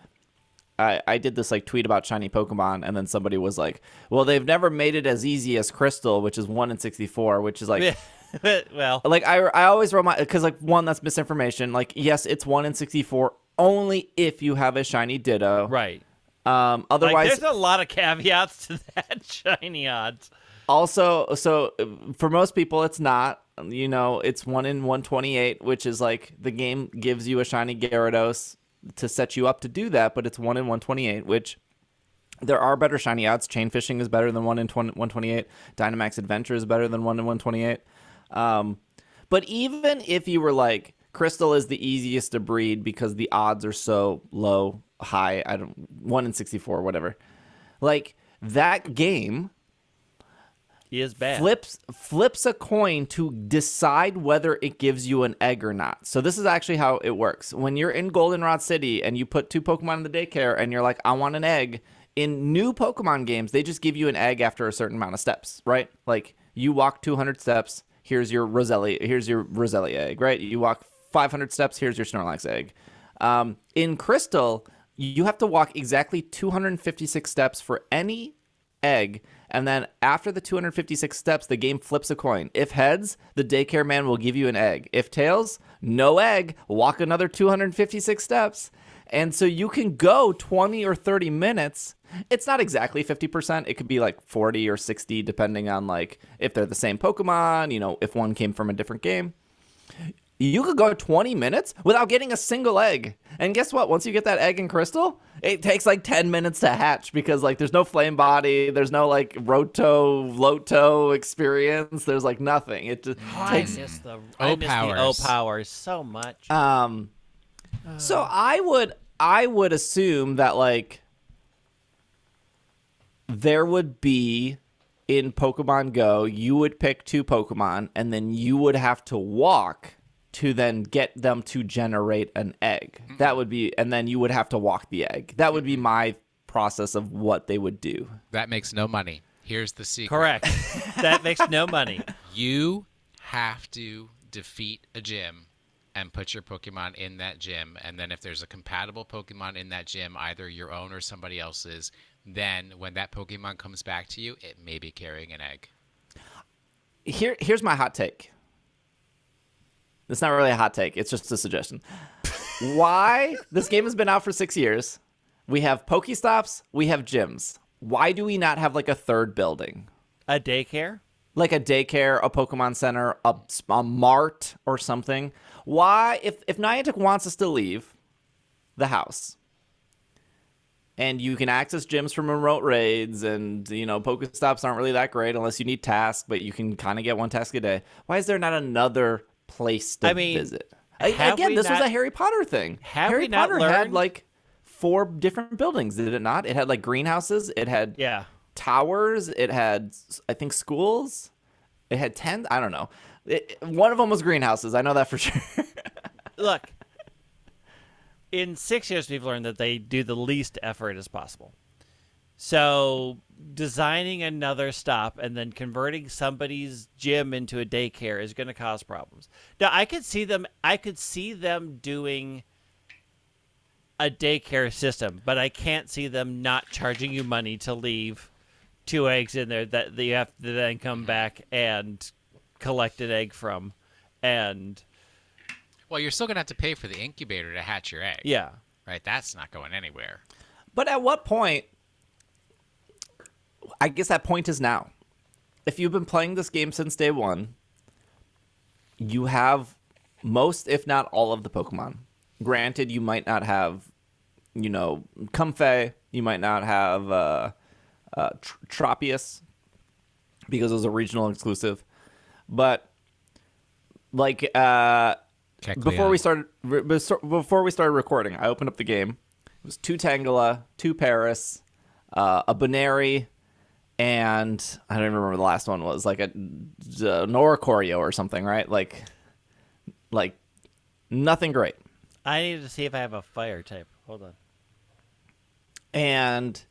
I did this like tweet about shiny Pokemon, and then somebody was like, well, they've never made it as easy as Crystal, which is 1 in 64, which is like Well, like I always remind, because like, one, that's misinformation. Like, yes, it's 1 in 64 only if you have a shiny Ditto. right. Otherwise, Like, there's a lot of caveats to that shiny odds. also, so for most people, it's not. You know, it's 1 in 128, which is like the game gives you a shiny Gyarados to set you up to do that, but it's 1 in 128, which there are better shiny odds. Chain Fishing is better than 1 in 128. Dynamax Adventure is better than 1 in 128. But even if you were like, Crystal is the easiest to breed because the odds are so low, high, 1 in 64, whatever. Like, that game He is bad. flips a coin to decide whether it gives you an egg or not. So this is actually how it works. When you're in Goldenrod City and you put 2 Pokemon in the daycare and you're like, I want an egg, in new Pokemon games, they just give you an egg after a certain amount of steps, right? Like, you walk 200 steps, here's your Roselia egg, right? You walk 500 steps, here's your Snorlax egg. In Crystal, you have to walk exactly 256 steps for any egg, and then after the 256 steps, the game flips a coin. If heads, the daycare man will give you an egg. If tails, no egg, walk another 256 steps. And so you can go 20 or 30 minutes. It's not exactly 50%. It could be like 40 or 60, depending on like if they're the same Pokemon, you know, if one came from a different game. You could go 20 minutes without getting a single egg. And guess what? Once you get that egg and crystal, it takes like 10 minutes to hatch because like there's no flame body, there's no like Loto experience, there's like nothing. It just takes the O powers so much. So I would assume that like there would be in Pokemon Go, you would pick 2 Pokemon and then you would have to walk to then get them to generate an egg. That would be, and then you would have to walk the egg. That would be my process of what they would do. That makes no money. Here's the secret. Correct. That makes no money. You have to defeat a gym and put your Pokemon in that gym. And then if there's a compatible Pokemon in that gym, either your own or somebody else's, then when that Pokemon comes back to you, it may be carrying an egg. Here's my hot take. It's not really a hot take. It's just a suggestion. Why? This game has been out for 6 years. We have Pokestops. We have gyms. Why do we not have like a third building? A daycare? Like a daycare, a Pokemon Center, a mart or something. Why? If Niantic wants us to leave the house and you can access gyms from remote raids and, you know, Pokestops aren't really that great unless you need tasks, but you can kind of get one task a day. Why is there not another place to visit? Again, this was a Harry Potter thing. Harry Potter had like 4 different buildings, did it not? It had like greenhouses. It had towers. It had, I think, schools. It had 10. I don't know. One of them was greenhouses. I know that for sure. Look, in 6 years, we've learned that they do the least effort as possible. So designing another stop and then converting somebody's gym into a daycare is going to cause problems. Now, I could see them doing a daycare system, but I can't see them not charging you money to leave 2 eggs in there that you have to then come back and collect an egg from. And well, you're still going to have to pay for the incubator to hatch your egg. Yeah. Right? That's not going anywhere. But at what point? I guess that point is now. If you've been playing this game since day one, you have most, if not all, of the Pokemon. Granted, you might not have, you know, Comfey. You might not have Tropius because it was a regional exclusive. But like before we started recording, I opened up the game. It was 2 Tangela, 2 Paris, a Baneri, and I don't even remember the last one was, like a Noricorio or something, right? Like nothing great. I need to see if I have a fire type. Hold on. And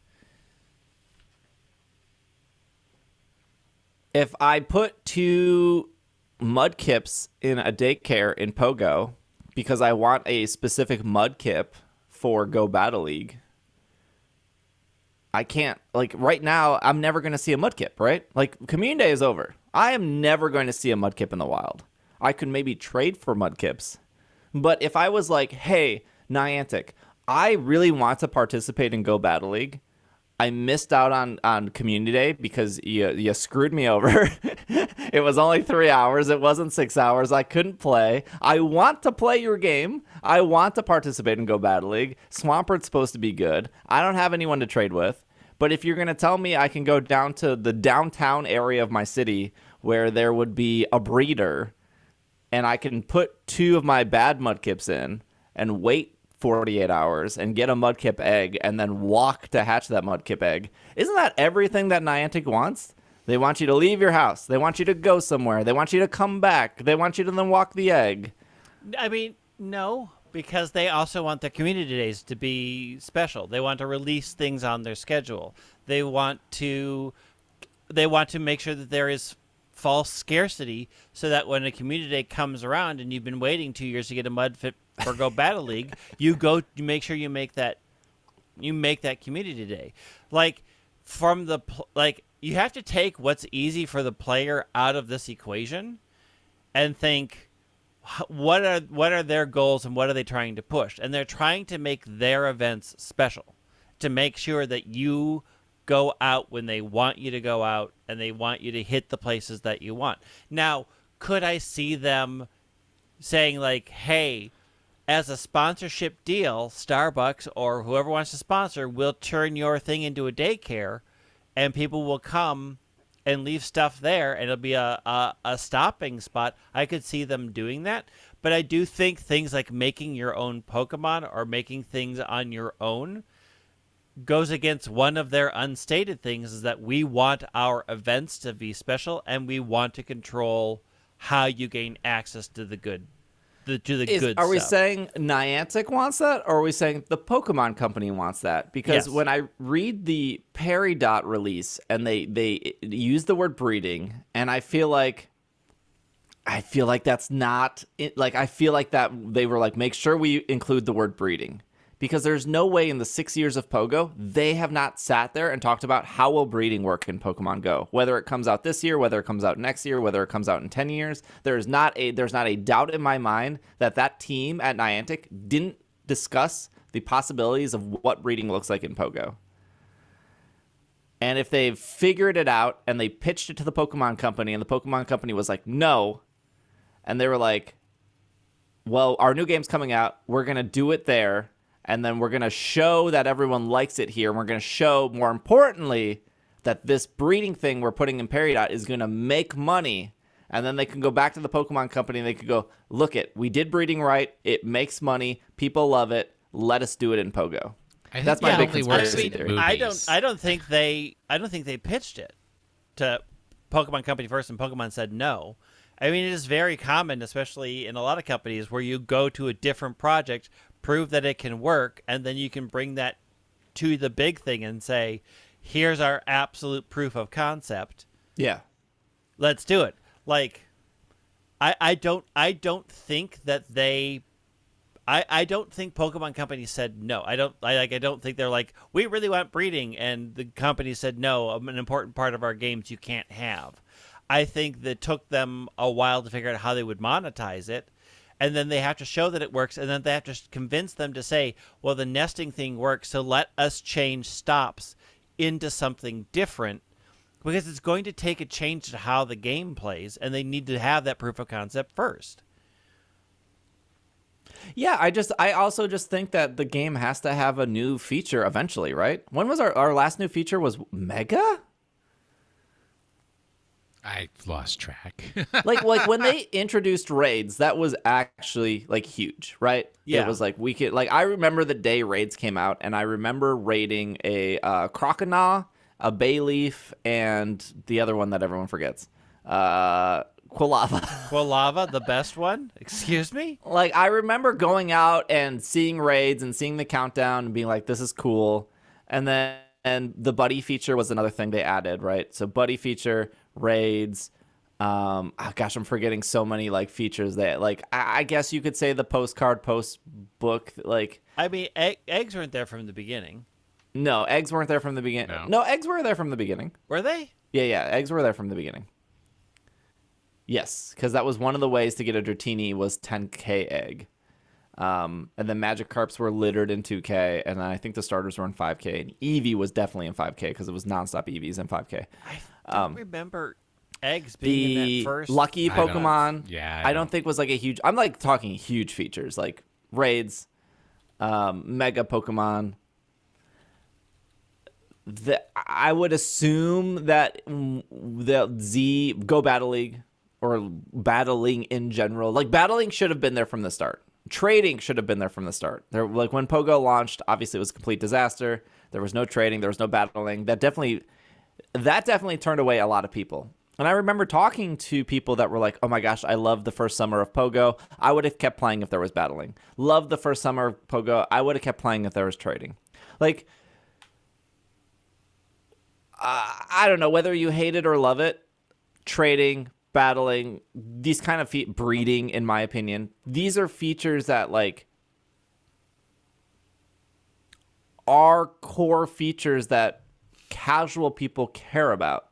if I put 2 Mudkips in a daycare in Pogo because I want a specific Mudkip for Go Battle League, I can't. Like, right now, I'm never going to see a Mudkip, right? Like, Community Day is over. I am never going to see a Mudkip in the wild. I could maybe trade for Mudkips. But if I was like, hey, Niantic, I really want to participate in Go Battle League. I missed out on Community Day because you screwed me over. It was only 3 hours. It wasn't 6 hours. I couldn't play. I want to play your game. I want to participate in Go Battle League. Swampert's supposed to be good. I don't have anyone to trade with. But if you're going to tell me I can go down to the downtown area of my city where there would be a breeder and I can put 2 of my bad Mudkips in and wait 48 hours and get a Mudkip egg and then walk to hatch that Mudkip egg. Isn't that everything that Niantic wants? They want you to leave your house. They want you to go somewhere. They want you to come back. They want you to then walk the egg. I mean, no, because they also want their community days to be special. They want to release things on their schedule. They want to make sure that there is false scarcity so that when a community day comes around and you've been waiting 2 years to get a Mudkip for Go Battle League, you make sure you make that community day. Like you have to take what's easy for the player out of this equation and think, what are their goals and what are they trying to push? And they're trying to make their events special, to make sure that you go out when they want you to go out and they want you to hit the places that you want. Now, could I see them saying like, hey, as a sponsorship deal, Starbucks or whoever wants to sponsor will turn your thing into a daycare and people will come and leave stuff there and it'll be a stopping spot. I could see them doing that. But I do think things like making your own Pokemon or making things on your own goes against one of their unstated things, is that we want our events to be special and we want to control how you gain access to the good Are we saying Niantic wants that, or are we saying the Pokemon Company wants that? Because when I read the Peridot release and they use the word breeding, and I feel like that's not like, I feel like that they were like, make sure we include the word breeding. Because there's no way in the 6 years of Pogo, they have not sat there and talked about how will breeding work in Pokemon Go. Whether it comes out this year, whether it comes out next year, whether it comes out in 10 years, there's not a doubt in my mind that team at Niantic didn't discuss the possibilities of what breeding looks like in Pogo. And if they've figured it out and they pitched it to the Pokemon Company and the Pokemon Company was like, no, and they were like, well, our new game's coming out, we're going to do it there. And then we're going to show that everyone likes it here. And we're going to show, more importantly, that this breeding thing we're putting in Peridot is going to make money. And then they can go back to the Pokemon Company and they could go, look we did breeding right. It makes money. People love it. Let us do it in Pogo. That's my big conspiracy theory. I don't think they pitched it to Pokemon Company first and Pokemon said no. I mean, it is very common, especially in a lot of companies, where you go to a different project, prove that it can work, and then you can bring that to the big thing and say, here's our absolute proof of concept. Yeah. Let's do it. Like, I don't think that I don't think Pokemon Company said no. I don't think they're like, we really want breeding, and the company said no, an important part of our games you can't have. I think that took them a while to figure out how they would monetize it. And then they have to show that it works, and then they have to convince them to say, well, the nesting thing works, so let us change stops into something different, because it's going to take a change to how the game plays, and they need to have that proof of concept first. Yeah, I also just think that the game has to have a new feature eventually, right? When was our last new feature? Was Mega? I lost track. like when they introduced raids, that was actually like huge, right? Yeah. It was like we could, like, I remember the day raids came out, and I remember raiding a Croconaw, a Bayleaf, and the other one that everyone forgets, Quilava. Quilava, the best one? Excuse me? Like, I remember going out and seeing raids and seeing the countdown and being like, this is cool. And then the buddy feature was another thing they added, right? So buddy feature, raids, oh gosh, I'm forgetting so many like features that, like, I guess you could say the postcard, post book, like, I mean, eggs weren't there from the beginning. No, eggs weren't there from the beginning. No, eggs were there from the beginning. Were they? Yeah, eggs were there from the beginning. Yes, because that was one of the ways to get a Dratini was 10k egg. And then Magikarps were littered in 2K, and then I think the starters were in 5K, and Eevee was definitely in 5K because it was nonstop Eevees in 5K. I don't remember eggs being in that first. The lucky Pokemon, I don't think was like a huge. I'm like talking huge features like raids, Mega Pokemon. I would assume that the Go Battle League or battling in general, like battling should have been there from the start. Trading should have been there from the start. There, like when Pogo launched, obviously it was a complete disaster. There was no trading. There was no battling. That definitely turned away a lot of people. And I remember talking to people that were like, oh my gosh, I love the first summer of Pogo. I would have kept playing if there was battling. Love the first summer of Pogo. I would have kept playing if there was trading. Like, I don't know whether you hate it or love it. Trading, battling, these kind of breeding, in my opinion, these are features that like are core features that casual people care about.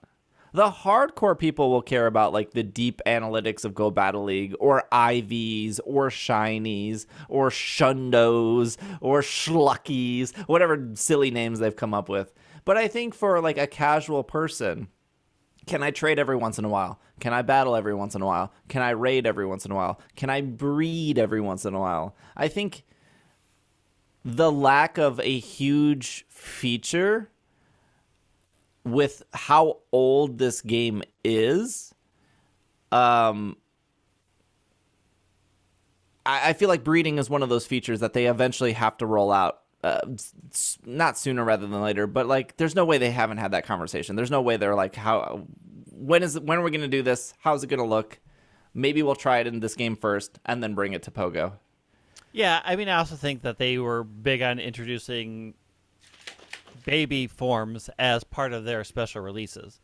The hardcore people will care about like the deep analytics of Go Battle League or IVs or Shinies or Shundos or Schluckies, whatever silly names they've come up with. But I think for like a casual person, can I trade every once in a while? Can I battle every once in a while? Can I raid every once in a while? Can I breed every once in a while? I think the lack of a huge feature with how old this game is, I feel like breeding is one of those features that they eventually have to roll out. Not sooner rather than later, but like there's no way they haven't had that conversation. There's no way they're like, when are we going to do this? How's it going to look? Maybe we'll try it in this game first and then bring it to Pogo. Yeah, I mean, I also think that they were big on introducing baby forms as part of their special releases.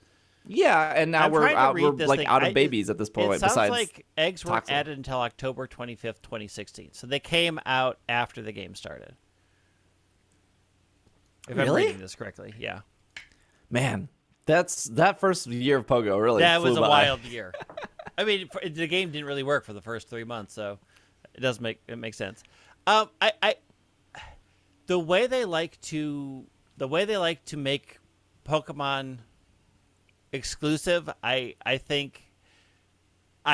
Yeah, and now we're out of babies at this point. It sounds besides like eggs weren't Toxel. added until October 25th, 2016. So they came out after the game started. If I'm reading this correctly, yeah. Man, that first year of Pogo really That flew was a by. wild year. I mean, the game didn't really work for the first 3 months, so it makes sense. The way they like to make Pokemon exclusive, I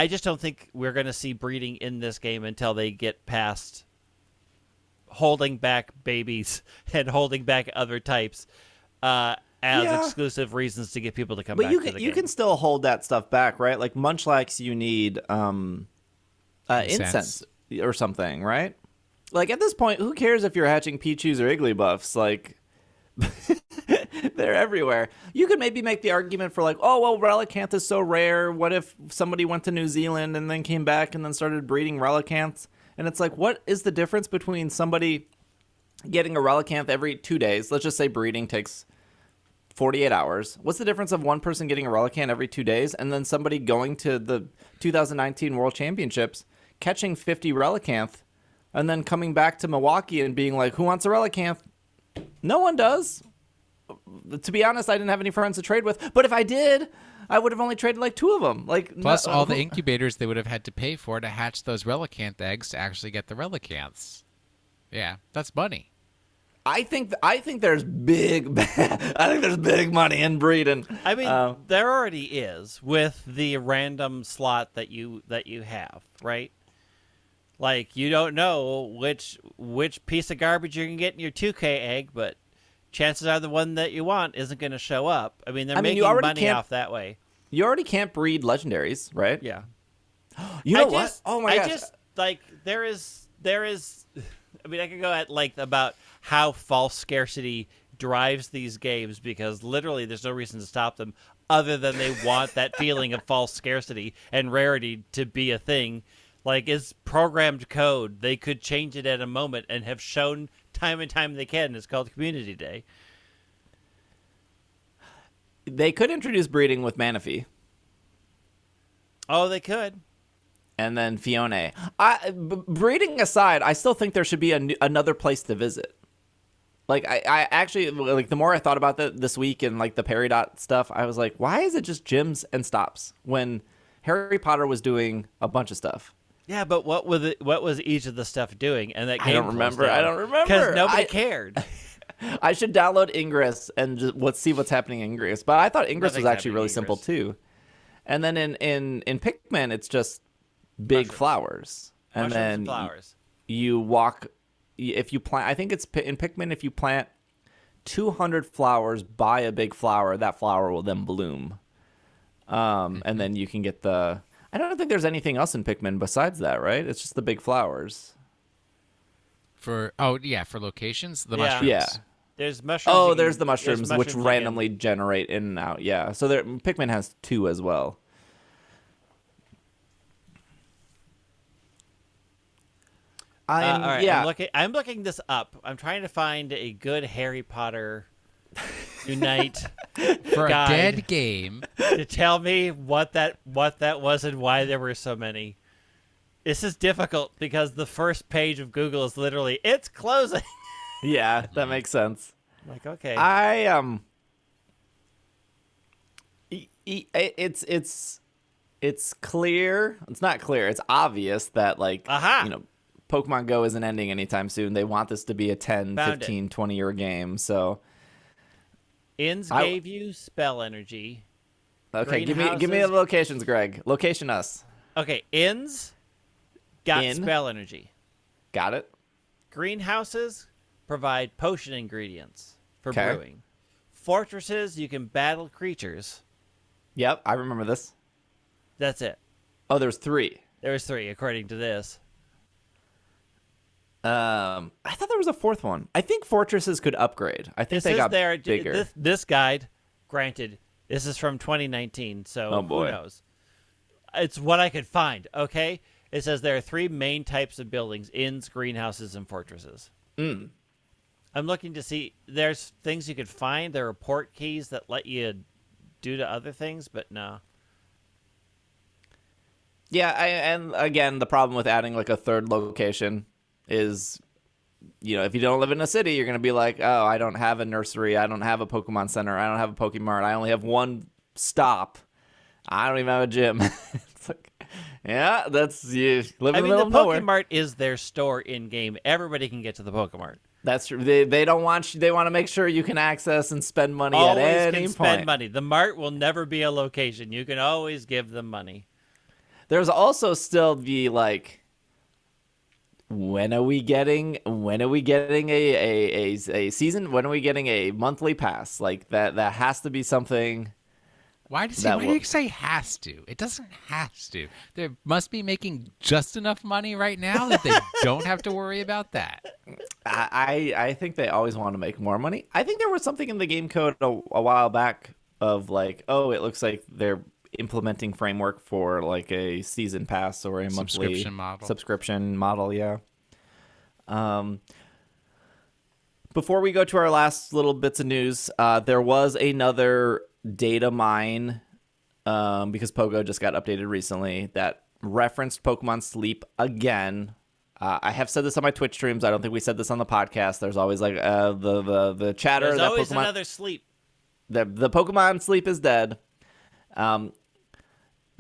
just don't think we're going to see breeding in this game until they get past holding back babies and holding back other types as exclusive reasons to get people to come back to the game. You can still hold that stuff back, right? Like Munchlax, you need incense or something, right? Like at this point, who cares if you're hatching Pichus or Igglybuffs? Like they're everywhere. You could maybe make the argument for like, oh well, Relicanth is so rare. What if somebody went to New Zealand and then came back and then started breeding Relicanths? And it's like, what is the difference between somebody getting a Relicanth every 2 days? Let's just say breeding takes 48 hours. What's the difference of one person getting a Relicanth every 2 days and then somebody going to the 2019 World Championships, catching 50 Relicanth, and then coming back to Milwaukee and being like, who wants a Relicanth? No one does. To be honest, I didn't have any friends to trade with. But if I did, I would have only traded like 2 of them. Like plus all the incubators they would have had to pay for to hatch those Relicanth eggs to actually get the Relicanths. Yeah, that's money. I think there's big money in breeding. I mean, there already is with the random slot that you have, right? Like you don't know which piece of garbage you're gonna get in your 2K egg, but chances are the one that you want isn't going to show up. I mean, they're making money off that way. You already can't breed legendaries, right? Yeah. You know what? Oh my gosh. I just like there is. I mean, I could go at length about how false scarcity drives these games because literally there's no reason to stop them other than they want that feeling of false scarcity and rarity to be a thing. Like, it's programmed code. They could change it at a moment and have shown time and time they can. It's called Community Day. They could introduce breeding with Manaphy. Oh, they could. And then Fiona. Breeding aside, I still think there should be another place to visit. Like, I actually, like, the more I thought about this week and, like, the Peridot stuff, I was like, why is it just gyms and stops when Harry Potter was doing a bunch of stuff? Yeah, but what was each of the stuff doing? And that game I don't remember. Because nobody cared. I should download Ingress and just see what's happening in Ingress. But I thought Ingress was actually really simple too. And then in Pikmin, it's just big flowers, and then flowers. You walk. If you plant, I think it's in Pikmin. If you plant 200 flowers by a big flower, that flower will then bloom. And then you can get the. I don't think there's anything else in Pikmin besides that, right? It's just the big flowers. For locations, the mushrooms. Yeah. There's mushrooms. Oh, there's the mushrooms which randomly generate in and out. Yeah. So Pikmin has 2 as well. I'm looking this up. I'm trying to find a good Harry Potter Unite for a dead game to tell me what that was and why there were so many. This is difficult because the first page of Google is literally it's closing. Yeah, that makes sense. Like, okay. It's clear. It's not clear. It's obvious that Pokemon Go isn't ending anytime soon. They want this to be a 10, 15, 20-year game. So Inns gave you spell energy. Okay, give me the locations, Greg. Location us. Okay, Inns got spell energy. Got it. Greenhouses provide potion ingredients for brewing. Fortresses, you can battle creatures. Yep, I remember this. That's it. Oh, there's 3. There was 3, according to this. I thought there was a 4th one. I think fortresses could upgrade. I think they got bigger. This guide, granted, this is from 2019, so who knows? It's what I could find, okay? It says there are 3 main types of buildings: inns, greenhouses, and fortresses. I'm looking to see. There's things you could find. There are port keys that let you do to other things, but no. Yeah, and again, the problem with adding like a 3rd location is, if you don't live in a city, you're going to be like, oh, I don't have a nursery, I don't have a Pokemon Center, I don't have a Pokemart, I only have one stop, I don't even have a gym. It's like, yeah, that's you live in the middle of nowhere. The Pokemart is their store in game. Everybody can get to the Pokemart. That's true. They don't want you. They want to make sure you can access and spend money always at any can spend money. The Mart will never be a location. You can always give them money. There's also still the like, when are we getting a season? When are we getting a monthly pass? Like that has to be something. Why do you say has to? It doesn't have to. They must be making just enough money right now that they don't have to worry about that. I think they always want to make more money. I think there was something in the game code a while back of like, oh, it looks like they're implementing framework for like a season pass or a monthly subscription model. Yeah. Before we go to our last little bits of news, there was another data mine because Pogo just got updated recently that referenced Pokemon Sleep again. I have said this on my Twitch streams. I don't think we said this on the podcast. There's always like the chatter. There's that always Pokemon, another sleep. The Pokemon Sleep is dead.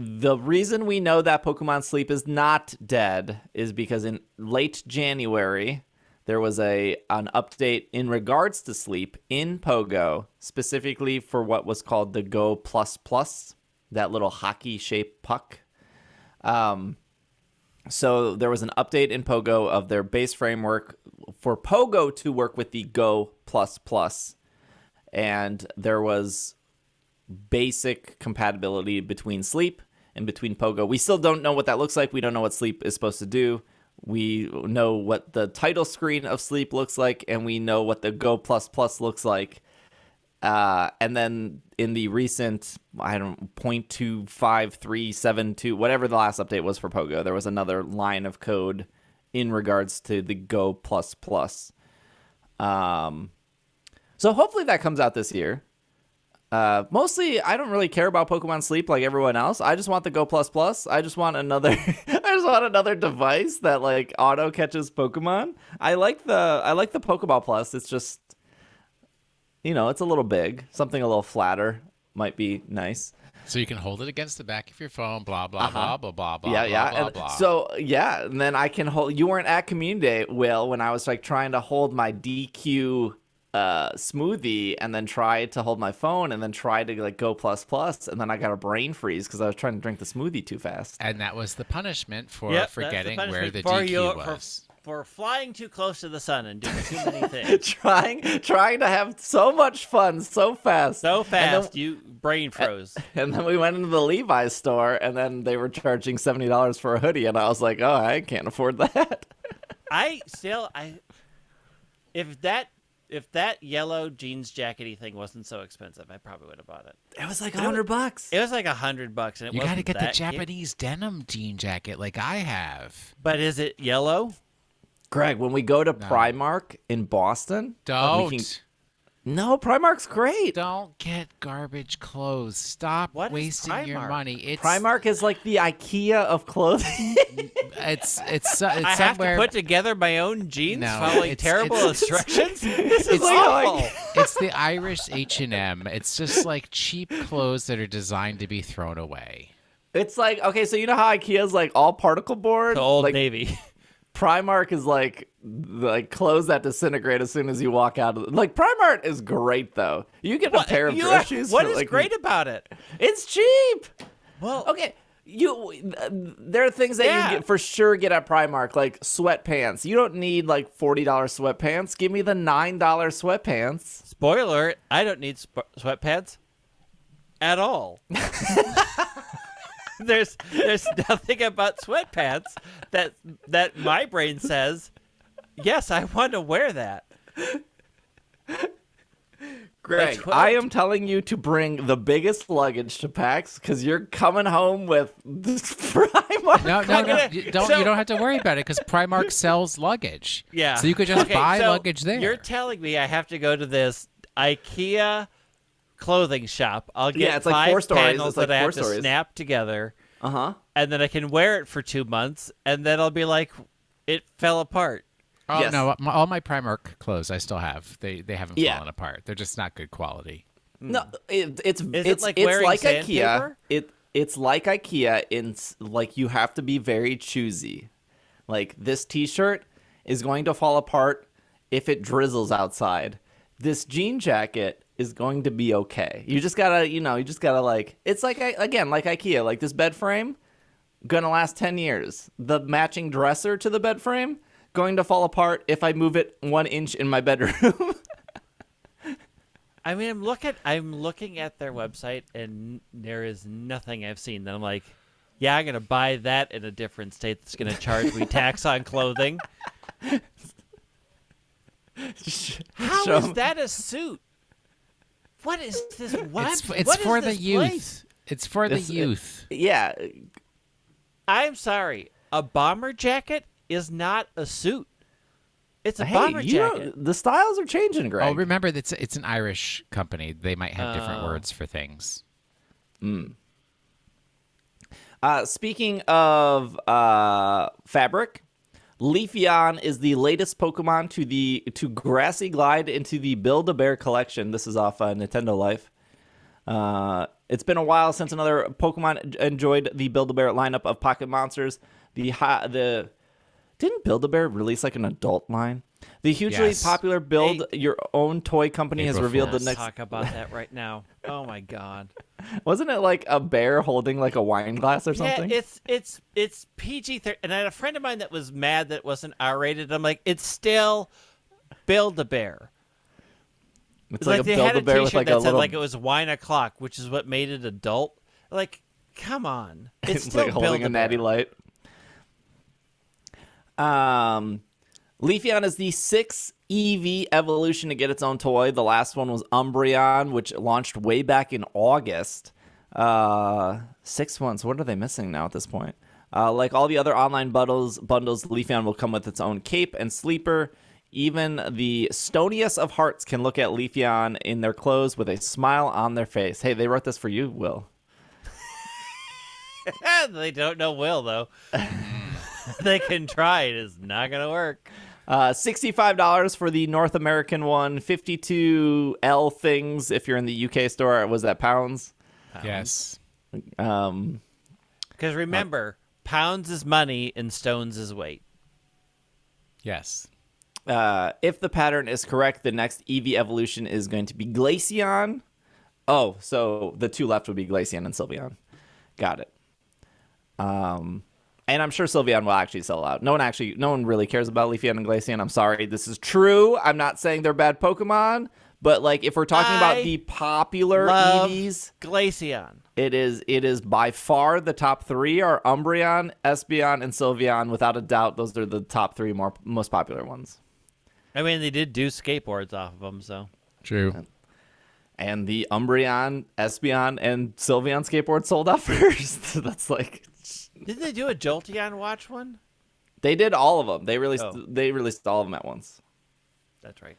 The reason we know that Pokemon Sleep is not dead is because in late January, there was an update in regards to Sleep in Pogo, specifically for what was called the Go Plus Plus, that little hockey-shaped puck. So there was an update in Pogo of their base framework for Pogo to work with the Go Plus Plus, and there was basic compatibility between Sleep and between Pogo. We still don't know what that looks like. We don't know what Sleep is supposed to do. We know what the title screen of Sleep looks like, and we know what the Go Plus Plus looks like. And then in the recent, 0.25372, whatever the last update was for Pogo, there was another line of code in regards to the Go Plus Plus. So hopefully that comes out this year. Mostly, I don't really care about Pokemon Sleep like everyone else. I just want the Go Plus Plus. I just want another. I just want another device that like auto catches Pokemon. I like the Pokeball Plus. It's just, it's a little big. Something a little flatter might be nice. So you can hold it against the back of your phone. Blah blah blah blah blah blah. Yeah. Blah, blah. So yeah, and then I can hold. You weren't at Community Day, Will, when I was like trying to hold my DQ. Smoothie and then tried to hold my phone and then tried to like Go Plus Plus and then I got a brain freeze because I was trying to drink the smoothie too fast. And that was the punishment for forgetting where the DQ was. For flying too close to the sun and doing too many things. trying to have so much fun so fast. You brain froze. And then we went into the Levi's store and then they were charging $70 for a hoodie and I was like, oh, I can't afford that. If that yellow jeans jackety thing wasn't so expensive, I probably would have bought it. It was like $100. It was like $100, and you got to get the Japanese denim jean jacket like I have. But is it yellow? Greg, when we go to Primark in Boston, don't. No, Primark's great. Don't get garbage clothes. Stop wasting your money. Primark is like the IKEA of clothing. it's I have to put together my own jeans following terrible instructions. This is awful. It's the Irish H&M. It's just like cheap clothes that are designed to be thrown away. It's like, okay, so you know how IKEA is like all particle board? The Old Navy. Primark is like clothes that disintegrate as soon as you walk out of it. Like, Primark is great, though. You get a pair of dress shoes. What is great about it? It's cheap. Well, okay. There are things that you get for sure get at Primark, like sweatpants. You don't need like $40 sweatpants. Give me the $9 sweatpants. Spoiler, I don't need sweatpants at all. There's nothing about sweatpants that my brain says, yes, I want to wear that. Greg, I am telling you to bring the biggest luggage to PAX because you're coming home with this Primark. No. You don't have to worry about it because Primark sells luggage. Yeah. So you could just buy luggage there. You're telling me I have to go to this IKEA clothing shop. I'll get it's like 4 stories. panels like that I have to snap together. And then I can wear it for 2 months, and then I'll be like, it fell apart. Oh, yes. No, all my Primark clothes I still have. They haven't fallen apart. They're just not good quality. No, it's like IKEA. It's like IKEA in like you have to be very choosy. Like, this T-shirt is going to fall apart if it drizzles outside. This jean jacket is going to be okay. You just gotta, like, it's like, again, like IKEA, like this bed frame, gonna last 10 years. The matching dresser to the bed frame, going to fall apart if I move it 1 inch in my bedroom. I mean, I'm looking at their website, and there is nothing I've seen that I'm like, yeah, I'm gonna buy that in a different state that's gonna charge me tax on clothing. How is that a suit? What is this? It's for the youth. It's for the youth. Yeah. I'm sorry. A bomber jacket is not a suit. It's a bomber jacket. The styles are changing, Greg. Oh, remember, it's an Irish company. They might have different words for things. Speaking of fabric, Leafeon is the latest Pokemon to Grassy Glide into the Build-A-Bear collection. This is off Nintendo Life. It's been a while since another Pokemon enjoyed the Build-A-Bear lineup of pocket monsters. Didn't Build-A-Bear release like an adult line? The hugely popular Build Your Own Toy company has revealed the next. Talk about that right now. Oh my god! Wasn't it like a bear holding like a wine glass or something? Yeah, it's PG-13. And I had a friend of mine that was mad that it wasn't R-rated. I'm like, it's still Build-A-Bear. It's like a Build-A-Bear with like that a little. Like it was wine o'clock, which is what made it adult. Like, come on, it's still like holding a Natty Light. Leafeon is the 6th EV evolution to get its own toy. The last one was Umbreon, which launched way back in August. 6 months. What are they missing now at this point? Like all the other online bundles, Leafeon will come with its own cape and sleeper. Even the stoniest of hearts can look at Leafeon in their clothes with a smile on their face. Hey, they wrote this for you, Will. They don't know Will, though. They can try. It is not going to work. $65 for the North American one. 52L things if you're in the UK store. Was that pounds? Yes. Because remember, pounds is money and stones is weight. Yes. If the pattern is correct, the next EV evolution is going to be Glaceon. Oh, so the two left would be Glaceon and Sylveon. Got it. And I'm sure Sylveon will actually sell out. No one really cares about Leafeon and Glaceon. I'm sorry. This is true. I'm not saying they're bad Pokemon, but like if we're talking about the popular EVs, Glaceon. It is by far the top 3 are Umbreon, Espeon, and Sylveon. Without a doubt, those are the top 3 most popular ones. I mean, they did do skateboards off of them, so. True. And the Umbreon, Espeon, and Sylveon skateboard sold out first. That's like... Didn't they do a Jolteon watch one? They did all of them. They released all of them at once. That's right.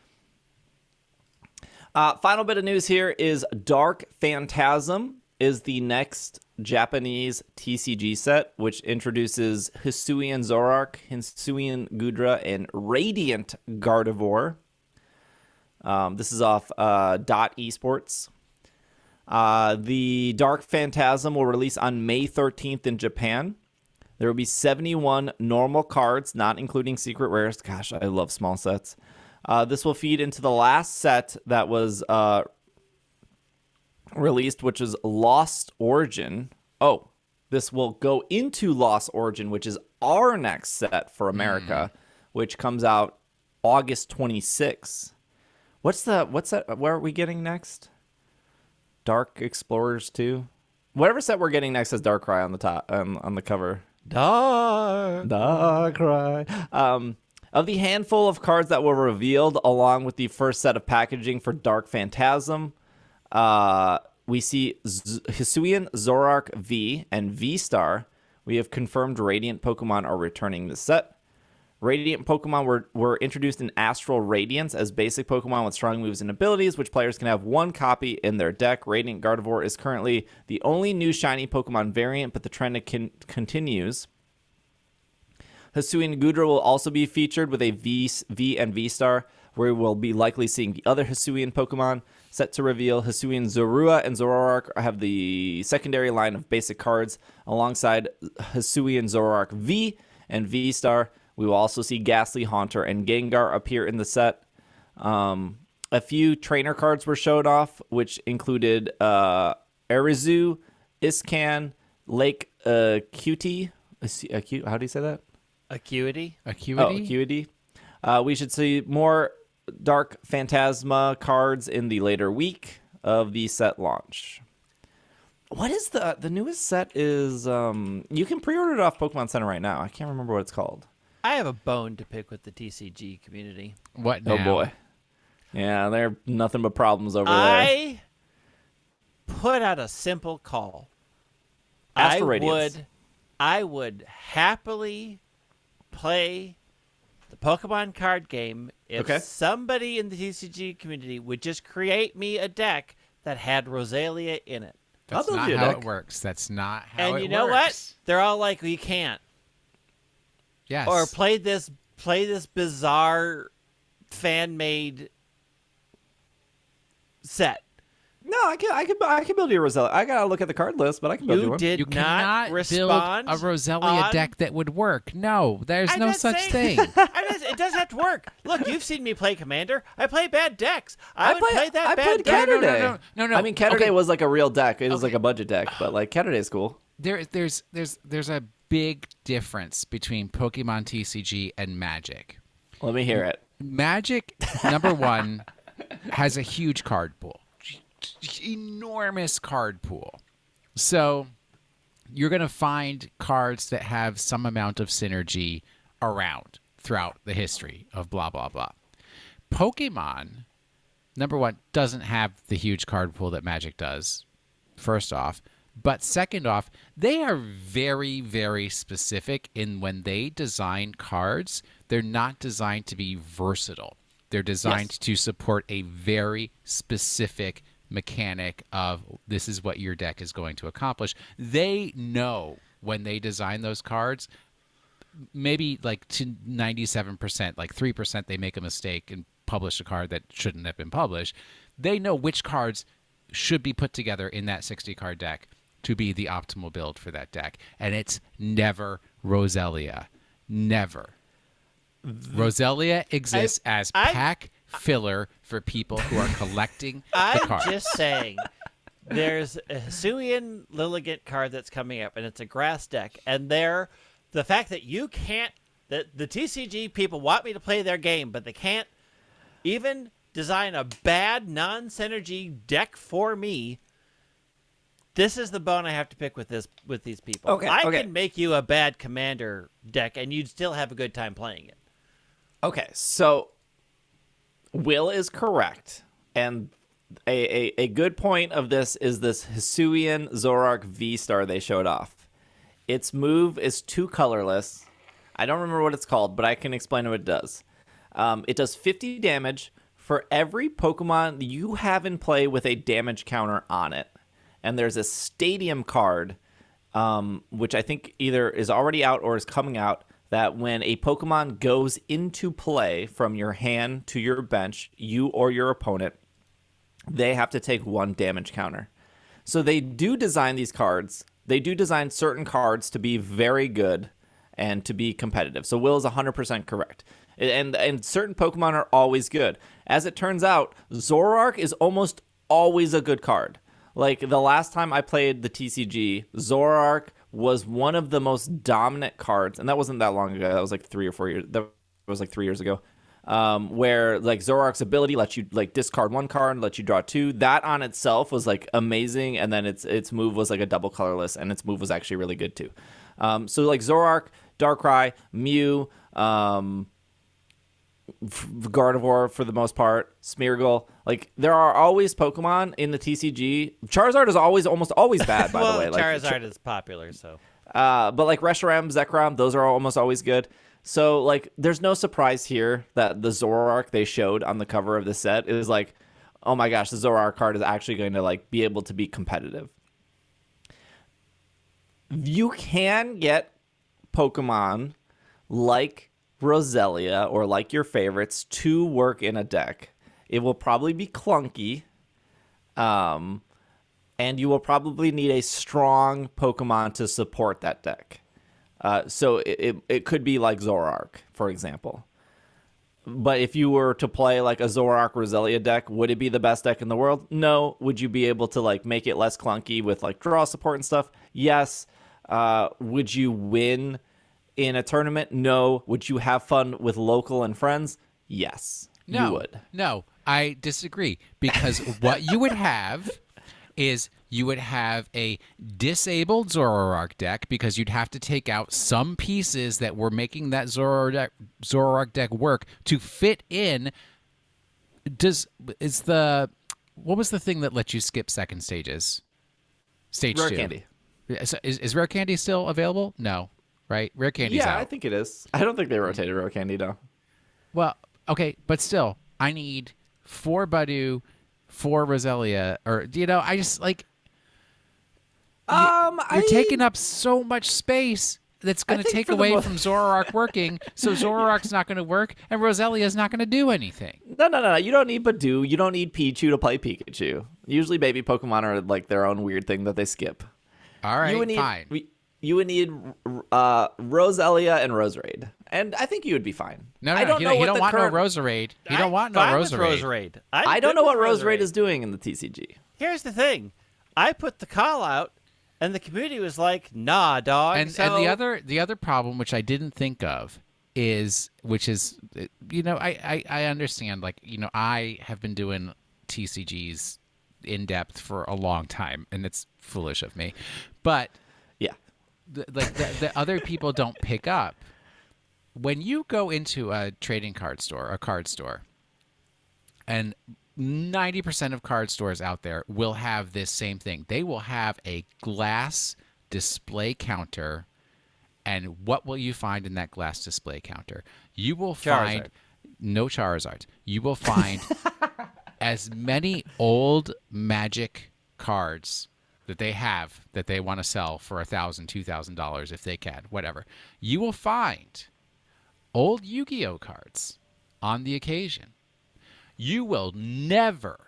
Final bit of news here is Dark Phantasm is the next Japanese TCG set, which introduces Hisuian Zoroark, Hisuian Gudra, and Radiant Gardevoir. This is off Dot Esports. The Dark Phantasm will release on May 13th in Japan. There will be 71 normal cards, not including secret rares. Gosh, I love small sets. This will feed into the last set that was released, which is Lost Origin. Oh, this will go into Lost Origin, which is our next set for America, which comes out August 26th. What's that? Where are we getting next? Dark Explorers 2? Whatever set we're getting next has Darkrai on the top, on the cover. Darkrai. Of the handful of cards that were revealed along with the first set of packaging for Dark Phantasm, we see Hisuian Zoroark V and V-Star. We have confirmed Radiant Pokemon are returning this set. Radiant Pokemon were introduced in Astral Radiance as basic Pokemon with strong moves and abilities, which players can have one copy in their deck. Radiant Gardevoir is currently the only new shiny Pokemon variant, but the trend continues. Hisuian Gudra will also be featured with a V and V-Star, where we will be likely seeing the other Hisuian Pokemon. Set to reveal, Hisuian Zorua and Zoroark have the secondary line of basic cards, alongside Hisuian Zoroark V and V-Star. We will also see Ghastly, Haunter, and Gengar appear in the set. A few trainer cards were showed off, which included Arizu, Iscan, Lake Cutie. How do you say that? Acuity. Oh, Acuity. We should see more Dark Phantasma cards in the later week of the set launch. What is the newest set is, you can pre-order it off Pokemon Center right now. I can't remember what it's called. I have a bone to pick with the TCG community. What now? Oh, boy. Yeah, they're nothing but problems over there. I put out a simple call. I would happily play the Pokemon card game if somebody in the TCG community would just create me a deck that had Rosalia in it. That's not how it works. That's not how it works. And you know what? They're all like, we can't. Yes. Or play this bizarre fan-made set. No, I can build you a Rosalia. I gotta look at the card list, but I can build you one. You cannot respond build a Rosalia deck that would work. No, there's no such thing. It doesn't have to work. Look, you've seen me play Commander. I play bad decks. I played bad deck. No. I mean, Catterday was like a real deck. It was like a budget deck, but like Catterday's cool. There's a big difference between Pokemon TCG and Magic. Let me hear it. Magic, number one, has a huge card pool. Enormous card pool. So you're going to find cards that have some amount of synergy around throughout the history of blah, blah, blah. Pokemon, number one, doesn't have the huge card pool that Magic does, first off. But second off, they are very, very specific in when they design cards. They're not designed to be versatile. They're designed to support a very specific mechanic of this is what your deck is going to accomplish. They know when they design those cards, maybe like to 97%, like 3% they make a mistake and publish a card that shouldn't have been published. They know which cards should be put together in that 60-card deck to be the optimal build for that deck. And it's never Rosalia. Never. Rosalia exists as pack filler for people who are collecting the cards. I'm just saying, there's a Hisuian Lilligant card that's coming up, and it's a grass deck. And the fact that you can't, that the TCG people want me to play their game, but they can't even design a bad non-synergy deck for me. This is the bone I have to pick with these people. I can make you a bad Commander deck, and you'd still have a good time playing it. Okay, so Will is correct, and a good point of this is this Hisuian Zoroark V-Star they showed off. Its move is 2 colorless. I don't remember what it's called, but I can explain what it does. It does 50 damage for every Pokemon you have in play with a damage counter on it, and there's a stadium card, which I think either is already out or is coming out, that when a Pokemon goes into play from your hand to your bench, you or your opponent, they have to take 1 damage counter. So they do design these cards. They do design certain cards to be very good and to be competitive. So Will is 100% correct. And certain Pokemon are always good. As it turns out, Zoroark is almost always a good card. Like, the last time I played the TCG, Zoroark was one of the most dominant cards, and that wasn't that long ago. That was like 3 or 4 years. That was like 3 years ago. Where like Zoroark's ability lets you like discard 1 card and let you draw 2. That on itself was like amazing, and then its move was like a double colorless, and its move was actually really good too. So like Zoroark, Darkrai, Mew, Gardevoir for the most part, Smeargle. Like, there are always Pokemon in the TCG. Charizard is almost always bad, by the way. Like, Charizard is popular, so. But like Reshiram, Zekrom, those are almost always good. So like, there's no surprise here that the Zoroark they showed on the cover of the set is like, oh my gosh, the Zoroark card is actually going to like be able to be competitive. You can get Pokemon like Roselia or like your favorites to work in a deck. It will probably be clunky, and you will probably need a strong Pokemon to support that deck. So it could be like Zoroark, for example. But if you were to play like a Zoroark Roselia deck, would it be the best deck in the world? No. Would you be able to like make it less clunky with like draw support and stuff? Yes. Would you win in a tournament? No. Would you have fun with local and friends? Yes. No, you would. No, I disagree, because what you would have is you would have a disabled Zoroark deck, because you'd have to take out some pieces that were making that Zoroark deck work to fit in. What was the thing that let you skip second stages? Stage Rare 2. Candy. Is Rare Candy still available? No, right? Rare Candy's out. Yeah, I think it is. I don't think they rotated Rare Candy, though. Well, okay, but still, I need 4 Budew, 4 Roselia, or, I just, like... You're taking up so much space that's going to take away from Zoroark working, so Zoroark's not going to work, and Roselia's not going to do anything. No. You don't need Budew. You don't need Pichu to play Pikachu. Usually baby Pokemon are like their own weird thing that they skip. All right, fine. You would need Roselia and Roserade. And I think you would be fine. No, you don't want no Roserade. You don't want no Roserade. I don't know what Roserade is doing in the TCG. Here's the thing. I put the call out, and the community was like, nah, dog. And the other problem, which I didn't think of, I understand, like, I have been doing TCGs in depth for a long time, and it's foolish of me. But yeah, the other people don't pick up. When you go into a trading card store, a card store, and 90% of card stores out there will have this same thing. They will have a glass display counter, and what will you find in that glass display counter? You will find no Charizards. You will find as many old Magic cards that they have that they want to sell for $1,000, $2,000 if they can, whatever. You will find old Yu-Gi-Oh cards on the occasion. You will never,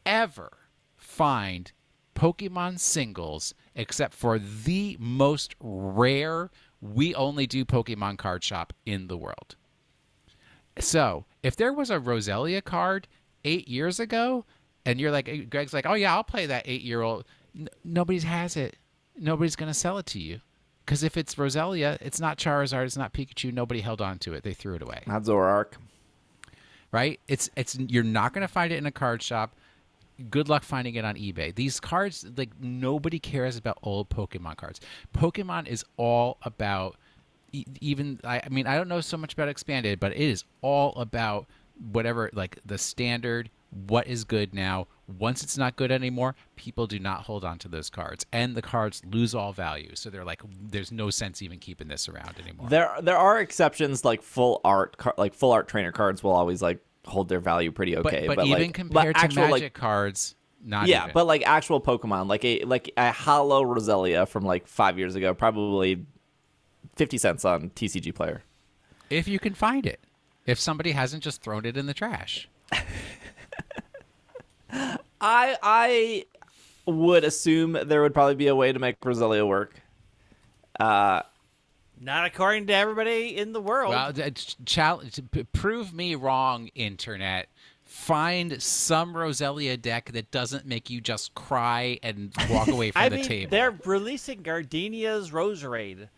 ever find Pokemon singles except for the most rare we only do Pokemon card shop in the world. So if there was a Roselia card 8 years ago, and you're like, Greg's like, oh yeah, I'll play that 8-year-old. Nobody has it. Nobody's going to sell it to you. Because if it's Roselia, it's not Charizard, it's not Pikachu. Nobody held on to it. They threw it away. Not Zoroark. Right? It's you're not going to find it in a card shop. Good luck finding it on eBay. These cards, like, nobody cares about old Pokemon cards. Pokemon is all about, I don't know so much about Expanded, but it is all about whatever, like, the standard, what is good now. Once it's not good anymore, people do not hold on to those cards, and the cards lose all value. So they're like, there's no sense even keeping this around anymore. There are exceptions, like full art trainer cards will always like hold their value pretty okay. But even like, compared to actual, Magic like, cards, not yeah, even. but like actual Pokemon, like a Hollow Roselia from like 5 years ago, probably 50 cents on TCG Player. If you can find it. If somebody hasn't just thrown it in the trash. I would assume there would probably be a way to make Roselia work. Not according to everybody in the world. Well, prove me wrong, Internet. Find some Roselia deck that doesn't make you just cry and walk away from the table. They're releasing Gardenia's Roserade.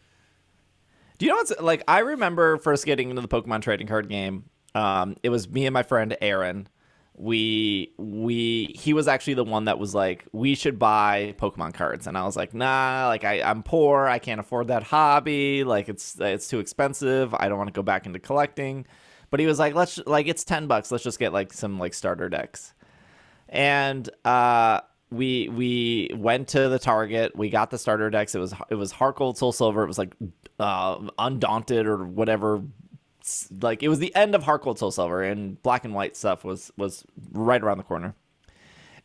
Do you know what's like? I remember first getting into the Pokemon trading card game. It was me and my friend Aaron. He was actually the one that was like, we should buy Pokemon cards, and I was like, nah, like I'm poor, I can't afford that hobby, like it's too expensive, I don't want to go back into collecting. But he was like, it's $10, let's just get like some like starter decks. And we went to the Target, we got the starter decks. It was Heart Gold, Soul Silver. It was like Undaunted or whatever. Like it was the end of Heart Gold, Soul Silver, and Black and White stuff was right around the corner.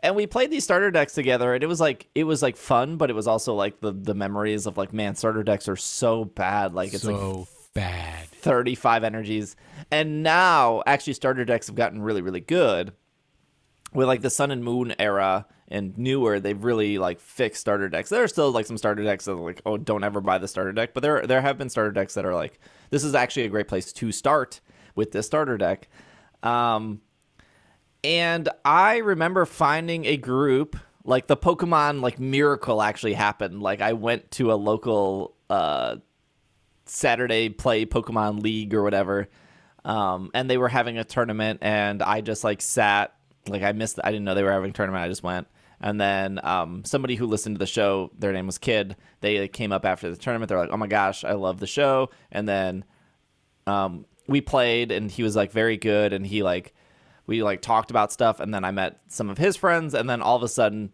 And we played these starter decks together, and it was like fun, but it was also like the memories of like, man, starter decks are so bad. Like it's so like bad. 35 energies. And now actually starter decks have gotten really, really good. With like the Sun and Moon era and newer, they've really like fixed starter decks. There are still like some starter decks that are like, oh, don't ever buy the starter deck. But there have been starter decks that are like, this is actually a great place to start with this starter deck. And I remember finding a group, like the Pokemon like miracle actually happened. Like I went to a local Saturday play Pokemon League or whatever, and they were having a tournament, and I just like sat. Like I didn't know they were having a tournament. I just went. And then somebody who listened to the show, their name was Kid. They came up after the tournament. They're like, oh my gosh, I love the show. And then we played, and he was like very good. And we like talked about stuff. And then I met some of his friends. And then all of a sudden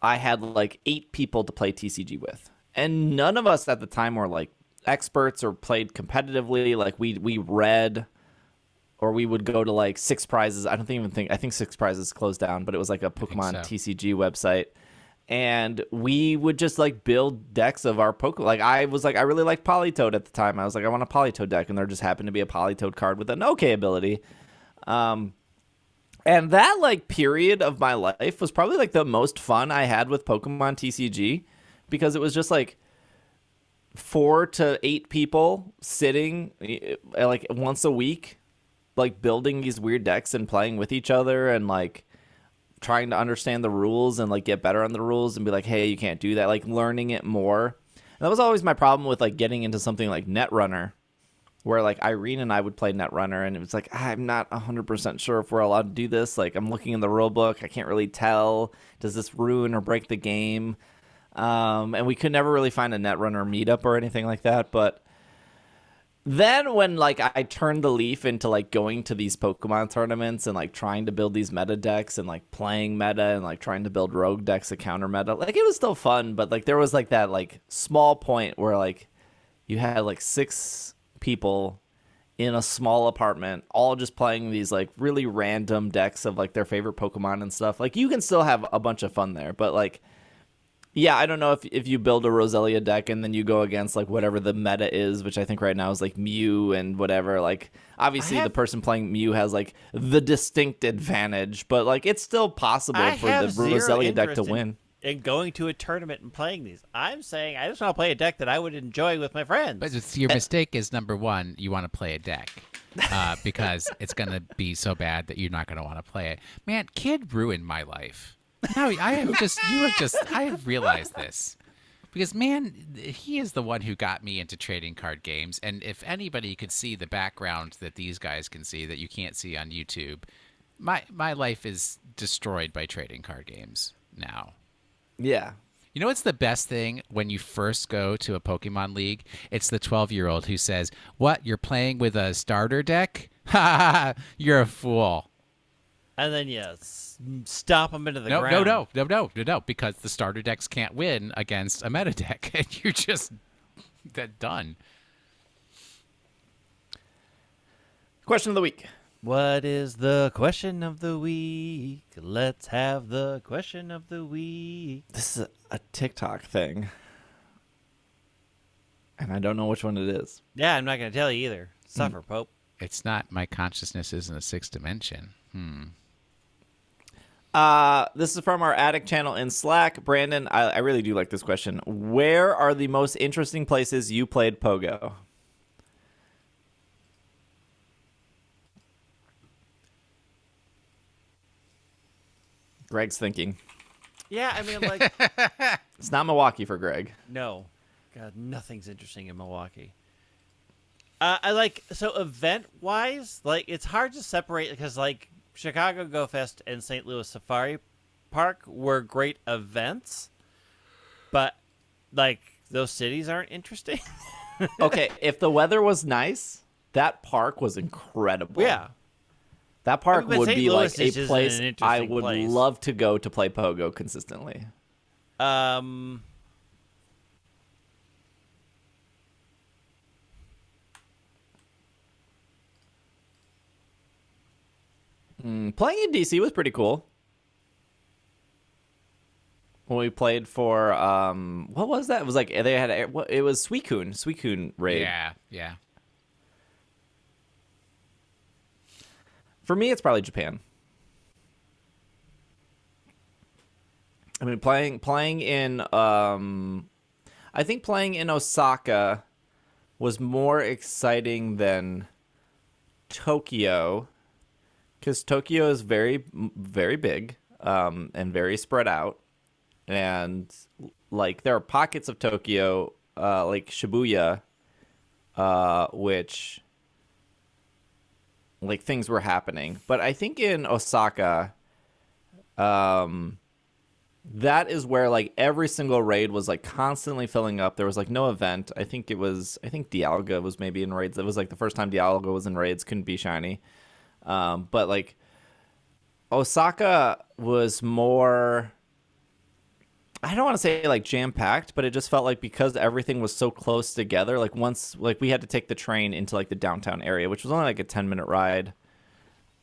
I had like 8 people to play TCG with. And none of us at the time were like experts or played competitively. Like we read, or we would go to like Six Prizes. I think Six Prizes closed down, but it was like a Pokemon TCG website. And we would just like build decks of our Pokemon. Like I was like, I really liked Politoed at the time. I was like, I want a Politoed deck. And there just happened to be a Politoed card with an okay ability. And that like period of my life was probably like the most fun I had with Pokemon TCG, because it was just like 4 to 8 people sitting like once a week, like building these weird decks and playing with each other, and like trying to understand the rules and like get better on the rules and be like, hey, you can't do that, like learning it more. And that was always my problem with like getting into something like Netrunner, where like Irene and I would play Netrunner, and it was like, I'm not 100% sure if we're allowed to do this. Like I'm looking in the rule book, I can't really tell, does this ruin or break the game? And we could never really find a Netrunner meetup or anything like that. But then when like I turned the leaf into like going to these Pokemon tournaments and like trying to build these meta decks and like playing meta and like trying to build rogue decks to counter meta, like it was still fun. But like there was like that like small point where like you had like 6 people in a small apartment all just playing these like really random decks of like their favorite Pokemon and stuff. Like you can still have a bunch of fun there, but like, yeah, I don't know if you build a Roselia deck and then you go against like whatever the meta is, which I think right now is like Mew and whatever. Like obviously the person playing Mew has like the distinct advantage, but like it's still possible for the Roselia deck to win. In going to a tournament and playing these, I'm saying I just want to play a deck that I would enjoy with my friends. But your mistake is, number one, you want to play a deck because it's going to be so bad that you're not going to want to play it. Man, Kid ruined my life. No, I have realized this, because man, he is the one who got me into trading card games. And if anybody could see the background that these guys can see that you can't see on YouTube, my life is destroyed by trading card games now. Yeah. You know what's the best thing when you first go to a Pokemon League? It's the 12-year-old who says, "What, you're playing with a starter deck? Ha ha ha! You're a fool." And then you stomp them into the ground. No, because the starter decks can't win against a meta deck, and you're just done. Question of the week. What is the question of the week? Let's have the question of the week. This is a TikTok thing. And I don't know which one it is. Yeah, I'm not going to tell you either. Suffer, Pope. It's not my consciousness is in the sixth dimension. This is from our Attic channel in Slack. Brandon, I really do like this question. Where are the most interesting places you played Pogo? Greg's thinking. Yeah, I mean, like... It's not Milwaukee for Greg. No. God, nothing's interesting in Milwaukee. I like... So, event-wise, like, it's hard to separate because, like, Chicago Go Fest and St. Louis Safari Park were great events. But, like, those cities aren't interesting. Okay, if the weather was nice, that park was incredible. Yeah. That park would St. be Louis like a place I would place. love to go to play Pogo consistently. Playing in DC was pretty cool. When we played for what was that? It was like they had it was Suicune raid. Yeah. For me, it's probably Japan. I mean, playing in I think playing in Osaka was more exciting than Tokyo, because Tokyo is very, very big and very spread out, and like there are pockets of Tokyo like Shibuya, which like things were happening. But I think in Osaka, that is where like every single raid was like constantly filling up. There was like no event. I think Dialga was maybe in raids. It was like the first time Dialga was in raids. Couldn't be shiny. But like Osaka was more, I don't want to say like jam packed, but it just felt like because everything was so close together, like once like we had to take the train into like the downtown area, which was only like a 10-minute ride.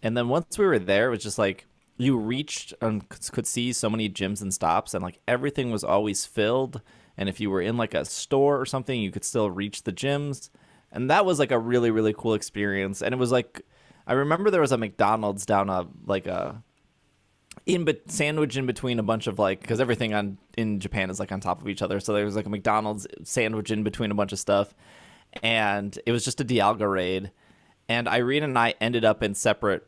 And then once we were there, it was just like you reached and could see so many gyms and stops, and like everything was always filled. And if you were in like a store or something, you could still reach the gyms. And that was like a really, really cool experience. And it was like, I remember there was a McDonald's down sandwich in between a bunch of like, because everything in Japan is like on top of each other. So there was like a McDonald's sandwich in between a bunch of stuff. And it was just a Dialga raid. And Irene and I ended up in separate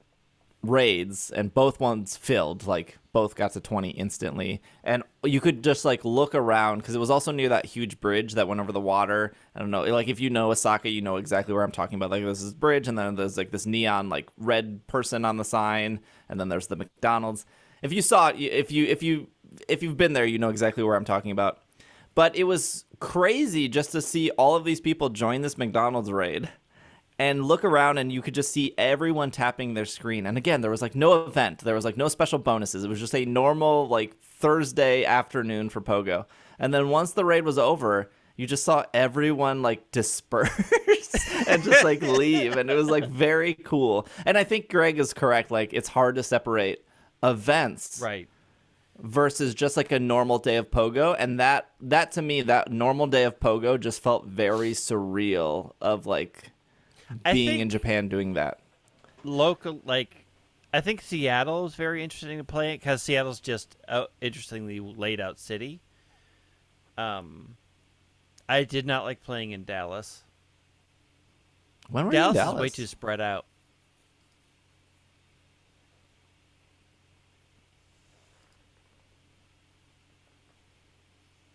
raids, and both ones filled, like both got to 20 instantly. And you could just like look around, because it was also near that huge bridge that went over the water. I don't know, like if you know Osaka, you know exactly where I'm talking about. Like there's this bridge, and then there's like this neon like red person on the sign, and then there's the McDonald's. If you saw it, if you've been there, you know exactly where I'm talking about. But it was crazy just to see all of these people join this McDonald's raid and look around, and you could just see everyone tapping their screen. And again, there was like no event. There was like no special bonuses. It was just a normal like Thursday afternoon for Pogo. And then once the raid was over, you just saw everyone like disperse and just like leave. And it was like very cool. And I think Greg is correct. Like it's hard to separate events versus just like a normal day of Pogo. And that to me, that normal day of Pogo just felt very surreal of like being in Japan doing that. Local, like, I think Seattle is very interesting to play it because Seattle's just an interestingly laid out city. I did not like playing in Dallas. When were you in Dallas? Is way too spread out.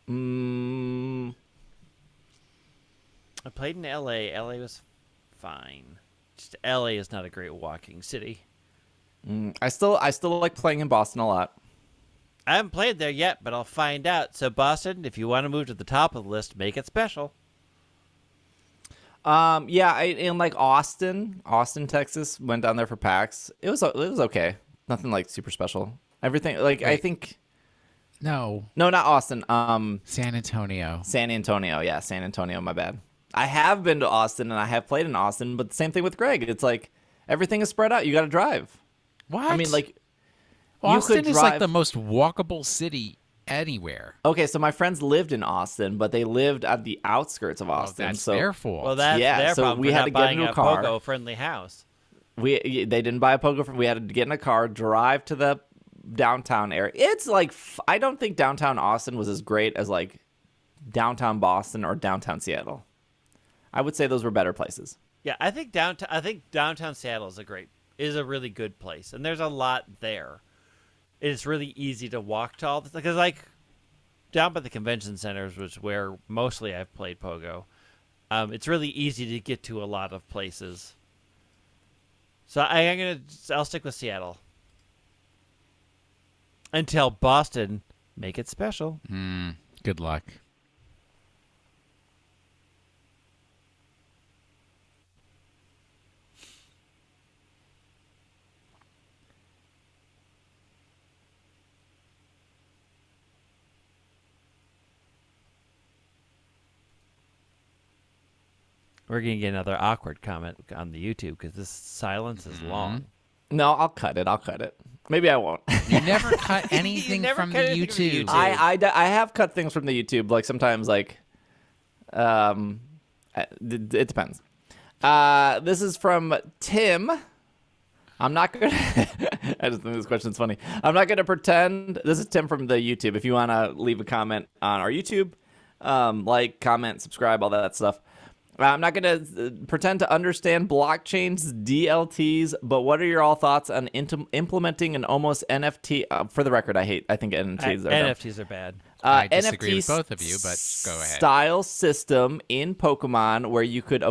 I played in LA. LA was fine. Just LA is not a great walking city. I still like playing in Boston a lot. I haven't played there yet, but I'll find out. So Boston, if you want to move to the top of the list, make it special. In like Austin, Texas, went down there for PAX. It was okay. Nothing like super special. Everything like I think. No, not Austin. San Antonio. San Antonio. Yeah, San Antonio. My bad. I have been to Austin and I have played in Austin, but the same thing with Greg. It's like Everything is spread out. You got to drive. What? I mean, like, Austin you could is drive... like the most walkable city anywhere. Okay, so my friends lived in Austin, but they lived at the outskirts of Austin. Well, that's so their fault. Well, that's their problem. we for had not to get buying into a car. Pogo-friendly house. They didn't buy a Pogo. We had to get in a car, drive to the downtown area. It's like, I don't think downtown Austin was as great as like downtown Boston or downtown Seattle. I would say those were better places. Yeah, I think downtown Seattle is a really good place, and there's a lot there. It's really easy to walk to all this because like down by the convention centers, which is where mostly I've played Pogo. It's really easy to get to a lot of places. So I'll stick with Seattle until Boston make it special. Good luck. We're going to get another awkward comment on the YouTube because this silence is long. No, I'll cut it. Maybe I won't. You never cut anything from the YouTube. I have cut things from the YouTube. Like sometimes, like, it depends. This is from Tim. I'm not gonna. I just think this question's funny. I'm not gonna pretend. This is Tim from the YouTube. If you want to leave a comment on our YouTube, like, comment, subscribe, all that stuff. I'm not going to pretend to understand blockchain's DLTs, but what are your all thoughts on implementing an almost NFT? For the record, I think NFTs are dumb. NFTs are bad. I disagree with both of you, but go ahead. Style system in Pokemon where you could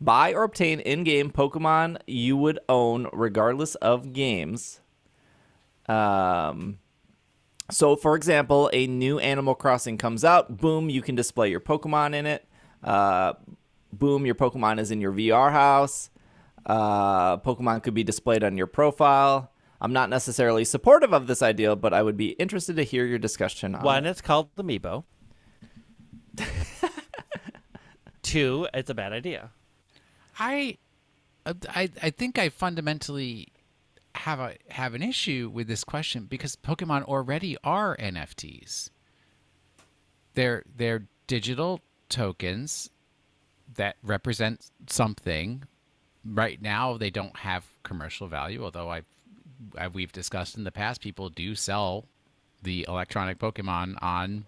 buy or obtain in-game Pokemon you would own regardless of games. So, for example, a new Animal Crossing comes out. Boom, you can display your Pokemon in it. Boom, your Pokemon is in your VR house. Pokemon could be displayed on your profile. I'm not necessarily supportive of this idea, but I would be interested to hear your discussion on it. One, it's called Amiibo. Two, it's a bad idea. I think I fundamentally have an issue with this question because Pokemon already are NFTs. They're digital tokens that represent something. Right now, they don't have commercial value, although we've discussed in the past, people do sell the electronic Pokemon on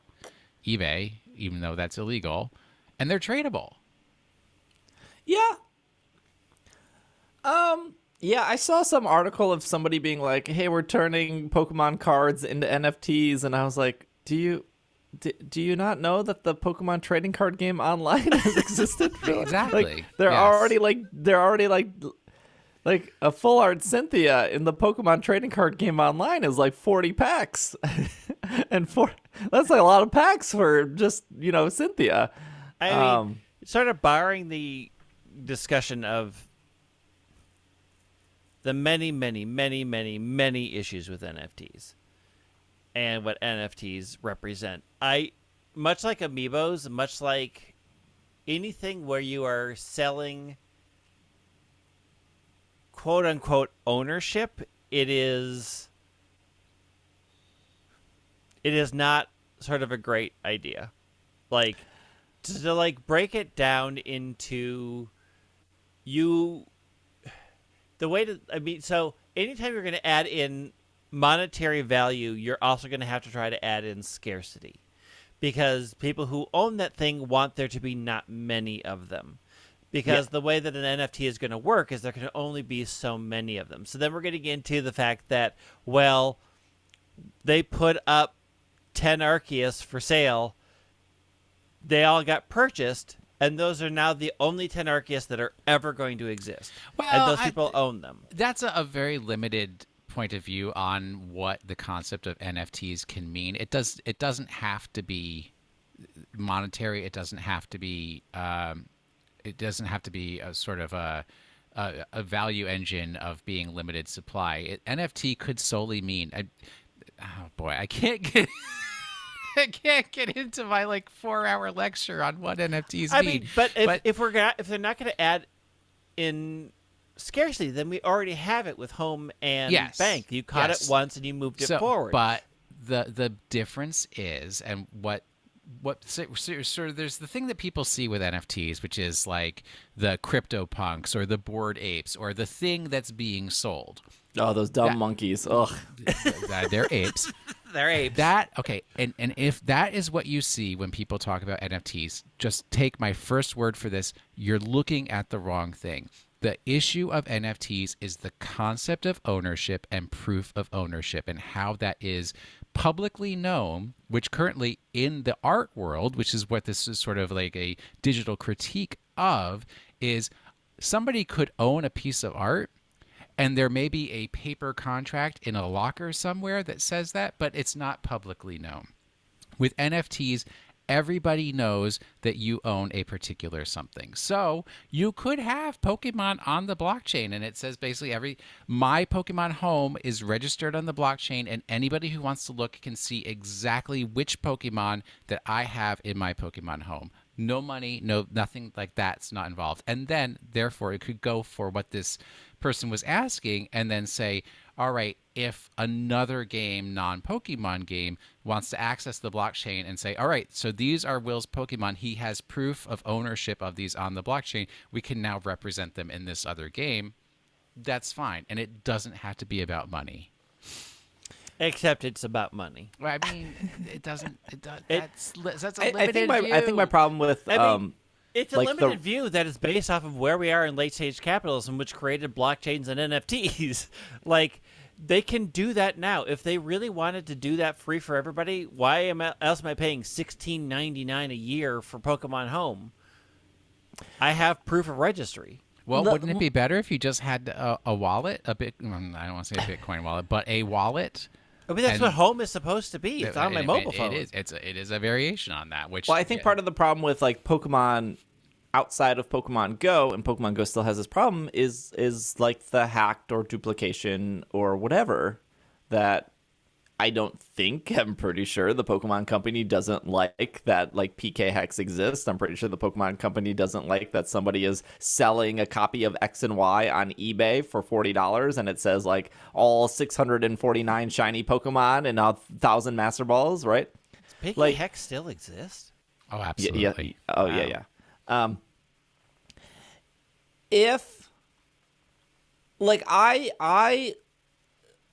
eBay, even though that's illegal, and they're tradable. Yeah. Yeah, I saw some article of somebody being like, hey, we're turning Pokemon cards into NFTs, and I was like, do you not know that the Pokemon trading card game online has existed? Exactly. Like, they're already like a full art Cynthia in the Pokemon trading card game online is like 40 packs. And that's like a lot of packs for just, Cynthia. I mean, sort of barring the discussion of the many, many, many, many, many issues with NFTs and what NFTs represent. Much like Amiibos, much like anything where you are selling quote unquote ownership, it is not sort of a great idea. Like to break it down into so anytime you're going to add in monetary value, you're also going to have to try to add in scarcity, because people who own that thing want there to be not many of them, because the way that an NFT is going to work is there can only be so many of them. So then we're getting into the fact that, well, they put up 10 Arceus for sale, they all got purchased, and those are now the only 10 Arceus that are ever going to exist. Well, and those people own them. That's a very limited point of view on what the concept of NFTs can mean. It doesn't have to be monetary. It doesn't have to be a sort of a value engine of being limited supply. NFT could solely mean I can't get I can't get into my 4-hour lecture on what NFTs mean. But if they're not going to add in scarcity, then we already have it with home and bank. You caught it once and you moved it forward. But the difference is, and so there's the thing that people see with NFTs, which is like the CryptoPunks or the Bored Apes or the thing that's being sold. Oh, those dumb monkeys. Ugh. They're apes. They're apes. Okay, and if that is what you see when people talk about NFTs, just take my first word for this. You're looking at the wrong thing. The issue of NFTs is the concept of ownership and proof of ownership and how that is publicly known, which currently in the art world, which is what this is sort of like a digital critique of, is somebody could own a piece of art and there may be a paper contract in a locker somewhere that says that, but it's not publicly known. With NFTs, everybody knows that you own a particular something. So you could have Pokemon on the blockchain, and it says basically my Pokemon home is registered on the blockchain, and anybody who wants to look can see exactly which Pokemon that I have in my Pokemon home. No money, nothing like that's not involved. And then, therefore, it could go for what this person was asking and then say, all right, if another game, non-Pokemon game, wants to access the blockchain and say, all right, so these are Will's Pokemon. He has proof of ownership of these on the blockchain. We can now represent them in this other game. That's fine. And it doesn't have to be about money. Except it's about money. Well, I mean, it doesn't. That's a limited view. I think my problem with it's a limited view that is based off of where we are in late stage capitalism, which created blockchains and NFTs. Like, they can do that now. If they really wanted to do that free for everybody, why else am I paying $16.99 a year for Pokemon Home? I have proof of registry. Well, wouldn't it be better if you just had a wallet, I don't want to say a Bitcoin wallet, but a wallet? I mean, that's what Home is supposed to be. It's on my mobile phone. It is a variation on that. Which, I think part of the problem with like Pokemon outside of Pokemon Go, and Pokemon Go still has this problem, is like the hacked or duplication or whatever that I'm pretty sure the Pokemon company doesn't like that, like PK hex exists. I'm pretty sure the Pokemon company doesn't like that somebody is selling a copy of X and Y on eBay for $40 and it says like all 649 shiny Pokemon and 1,000 Master Balls, right? Does PK hex still exist? Oh, absolutely. Yeah. Oh, wow. Yeah. If like I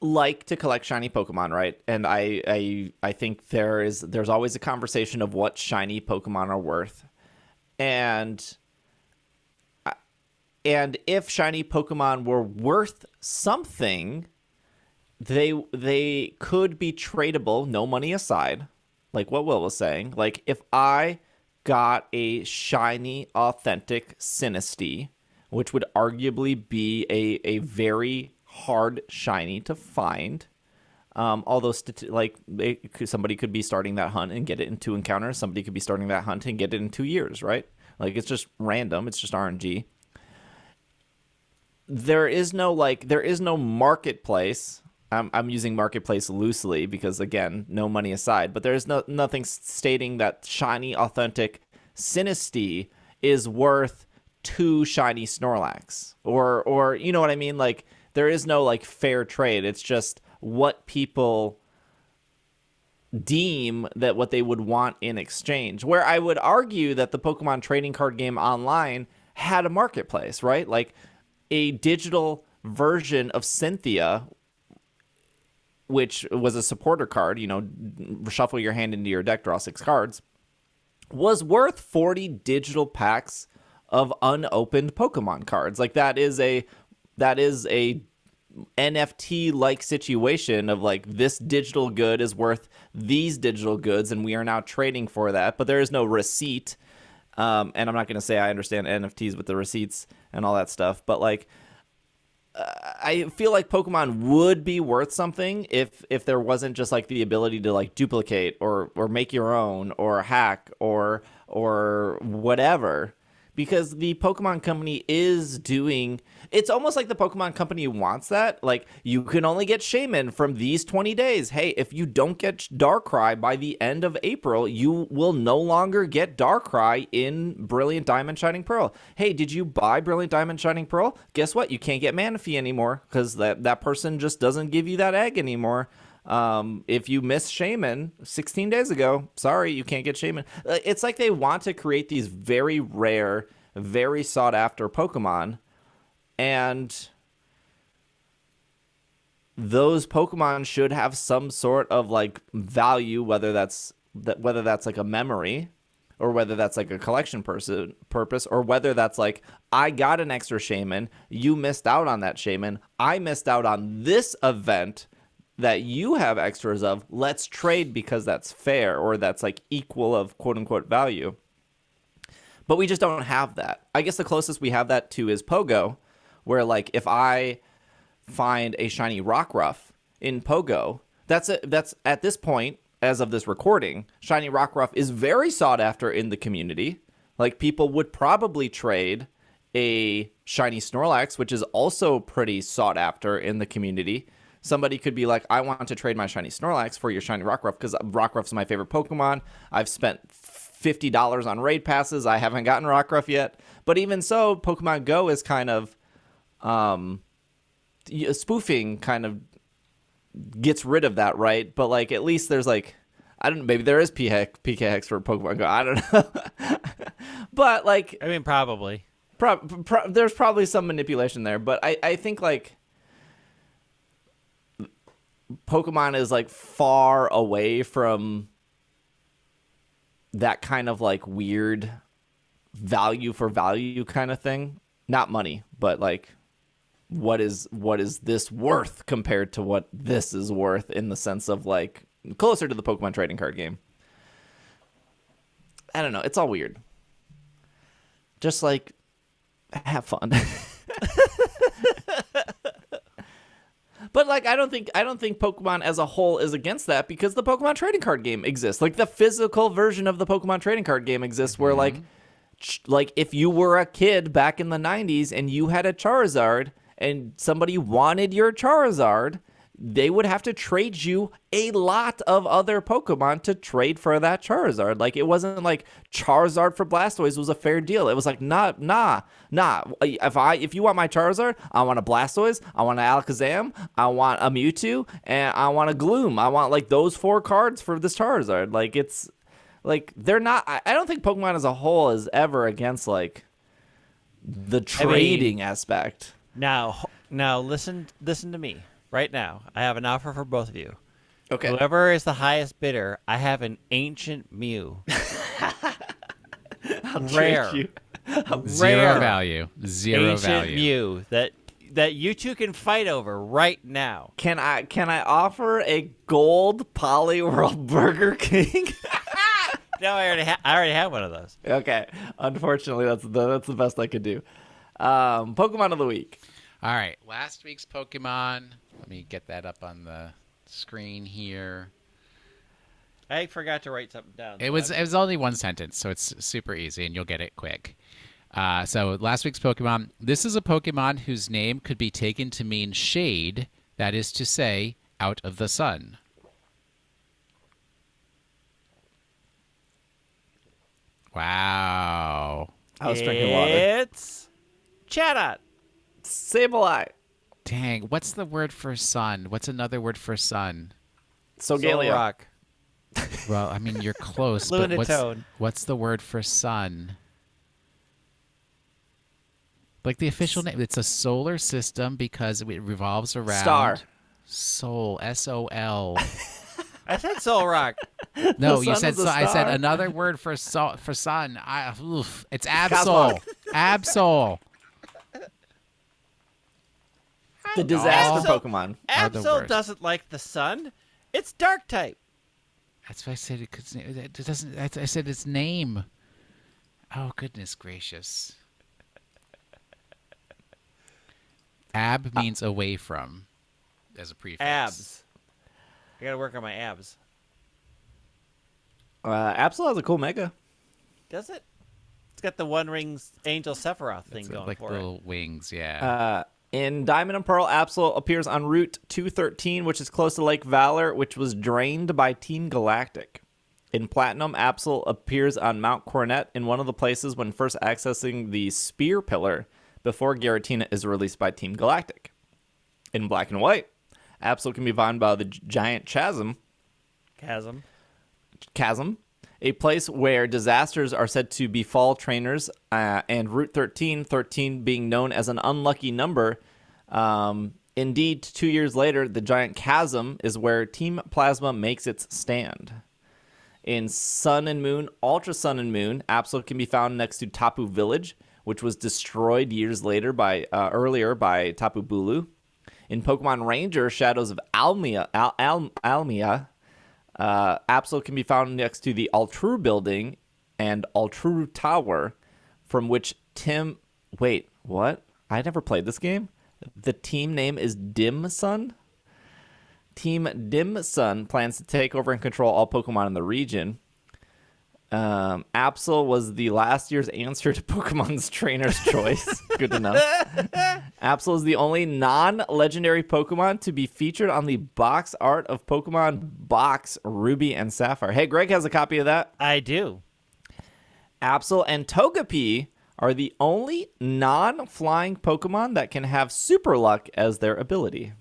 like to collect shiny Pokemon, right? And I think there's always a conversation of what shiny Pokemon are worth. And if shiny Pokemon were worth something, they could be tradable, no money aside, like what Will was saying. Like if I got a shiny authentic Sinistea, which would arguably be a very hard shiny to find, although somebody could be starting that hunt and get it in 2 encounters. Somebody could be starting that hunt and get it in 2 years, right? Like it's just random. It's just RNG. There is no marketplace. I'm using marketplace loosely because again, no money aside. But there is nothing stating that shiny authentic Sinistea is worth 2 shiny Snorlax or you know what I mean? Like there is no like fair trade. It's just what people deem that what they would want in exchange. Where I would argue that the Pokemon trading card game online had a marketplace, right? Like a digital version of Cynthia, which was a supporter card, shuffle your hand into your deck, draw 6 cards, was worth 40 digital packs of unopened Pokemon cards. Like that is a NFT like situation of like this digital good is worth these digital goods and we are now trading for that, but there is no receipt. And I'm not going to say I understand NFTs with the receipts and all that stuff, but like I feel like Pokemon would be worth something if there wasn't just like the ability to like duplicate or make your own or hack or whatever. because the Pokemon Company is doing. It's almost like the Pokemon Company wants that. Like, you can only get Shaman from these 20 days. Hey, if you don't get Darkrai by the end of April, you will no longer get Darkrai in Brilliant Diamond Shining Pearl. Hey, did you buy Brilliant Diamond Shining Pearl? Guess what? You can't get Manaphy anymore because that person just doesn't give you that egg anymore. If you missed Shaman 16 days ago, sorry, you can't get Shaman. It's like they want to create these very rare, very sought after Pokemon, and those Pokemon should have some sort of like value, whether that's like a memory, or whether that's like a collection purpose, or whether that's like, I got an extra Shaman, you missed out on that Shaman, I missed out on this event that you have extras of, let's trade because that's fair, or that's like equal of quote unquote value. But we just don't have that. I guess the closest we have that to is Pogo, where like if I find a shiny Rockruff in Pogo, that's at this point, as of this recording, shiny Rockruff is very sought after in the community. Like, people would probably trade a shiny Snorlax, which is also pretty sought after in the community. Somebody could be like, I want to trade my shiny Snorlax for your shiny Rockruff because Rockruff's my favorite Pokemon. I've spent $50 on raid passes. I haven't gotten Rockruff yet. But even so, Pokemon Go is kind of spoofing, kind of gets rid of that, right? But like, at least there's like, I don't know, maybe there is PK Hex for Pokemon Go. I don't know. But like, I mean, probably. There's probably some manipulation there. But I think like, Pokemon is like far away from that kind of like weird value for value kind of thing. Not money, but like what is this worth compared to what this is worth, in the sense of like closer to the Pokemon trading card game. I don't know. It's all weird. Just like, have fun. But like, I don't think Pokemon as a whole is against that, because the Pokemon trading card game exists. Like, the physical version of the Pokemon trading card game exists, where like if you were a kid back in the 90s and you had a Charizard and somebody wanted your Charizard, they would have to trade you a lot of other Pokemon to trade for that Charizard. Like, it wasn't like Charizard for Blastoise was a fair deal. It was like, nah. If you want my Charizard, I want a Blastoise, I want an Alakazam, I want a Mewtwo, and I want a Gloom. I want like those 4 cards for this Charizard. Like, it's like, they're not. I don't think Pokemon as a whole is ever against like the trading aspect. Now listen to me. Right now, I have an offer for both of you. Okay. Whoever is the highest bidder, I have an ancient Mew. Rare. Zero value. Ancient Mew that you two can fight over right now. Can I offer a gold Polyworld Burger King? No, I already have one of those. Okay. Unfortunately, that's the best I could do. Pokemon of the week. All right, last week's Pokemon. Let me get that up on the screen here. I forgot to write something down. It was only one sentence, so it's super easy, and you'll get it quick. So last week's Pokemon. This is a Pokemon whose name could be taken to mean shade, that is to say, out of the sun. Wow. I was drinking water. It's Chatot. Sableye. Dang, what's the word for sun? What's another word for sun? Solgaleo. Solrock. Well, I mean, you're close, but Lunatone. what's the word for sun? Like the official name. It's a solar system because it revolves around... Star. Sol. S-O-L. I said Solrock. No, you sun said is a so. I said star. another word for sun. It's Absol. Absol. The disaster Absol- Pokemon. Are the Absol worst. doesn't like the sun. It's dark type. That's why I said it doesn't. I said its name. Oh, goodness gracious. Ab means away from, as a prefix. Abs. I gotta work on my abs. Absol has a cool Mega. Does it? got the One Rings Angel Sephiroth thing going like for little wings, yeah. In Diamond and Pearl, Absol appears on Route 213, which is close to Lake Valor, which was drained by Team Galactic. In Platinum, Absol appears on Mount Coronet in one of the places when first accessing the Spear Pillar before Giratina is released by Team Galactic. In Black and White, Absol can be found by the Giant Chasm, a place where disasters are said to befall trainers, and Route 13 being known as an unlucky number. Indeed, 2 years later, the Giant Chasm is where Team Plasma makes its stand. In Sun and Moon, Ultra Sun and Moon, Absol can be found next to Tapu Village, which was destroyed years later earlier by Tapu Bulu. In Pokemon Ranger, Shadows of Almia, Absol can be found next to the Altru Building and Altru Tower, from which Wait, what? I never played this game. The team name is Dim Sun? Team Dim Sun plans to take over and control all Pokemon in the region. Absol was the last year's answer to Pokemon's Trainer's Choice. Good to know. Absol is the only non-legendary Pokemon to be featured on the box art of Pokemon Box Ruby and Sapphire. Hey, Greg has a copy of that. I do. Absol and Togepi are the only non-flying Pokemon that can have Super Luck as their ability.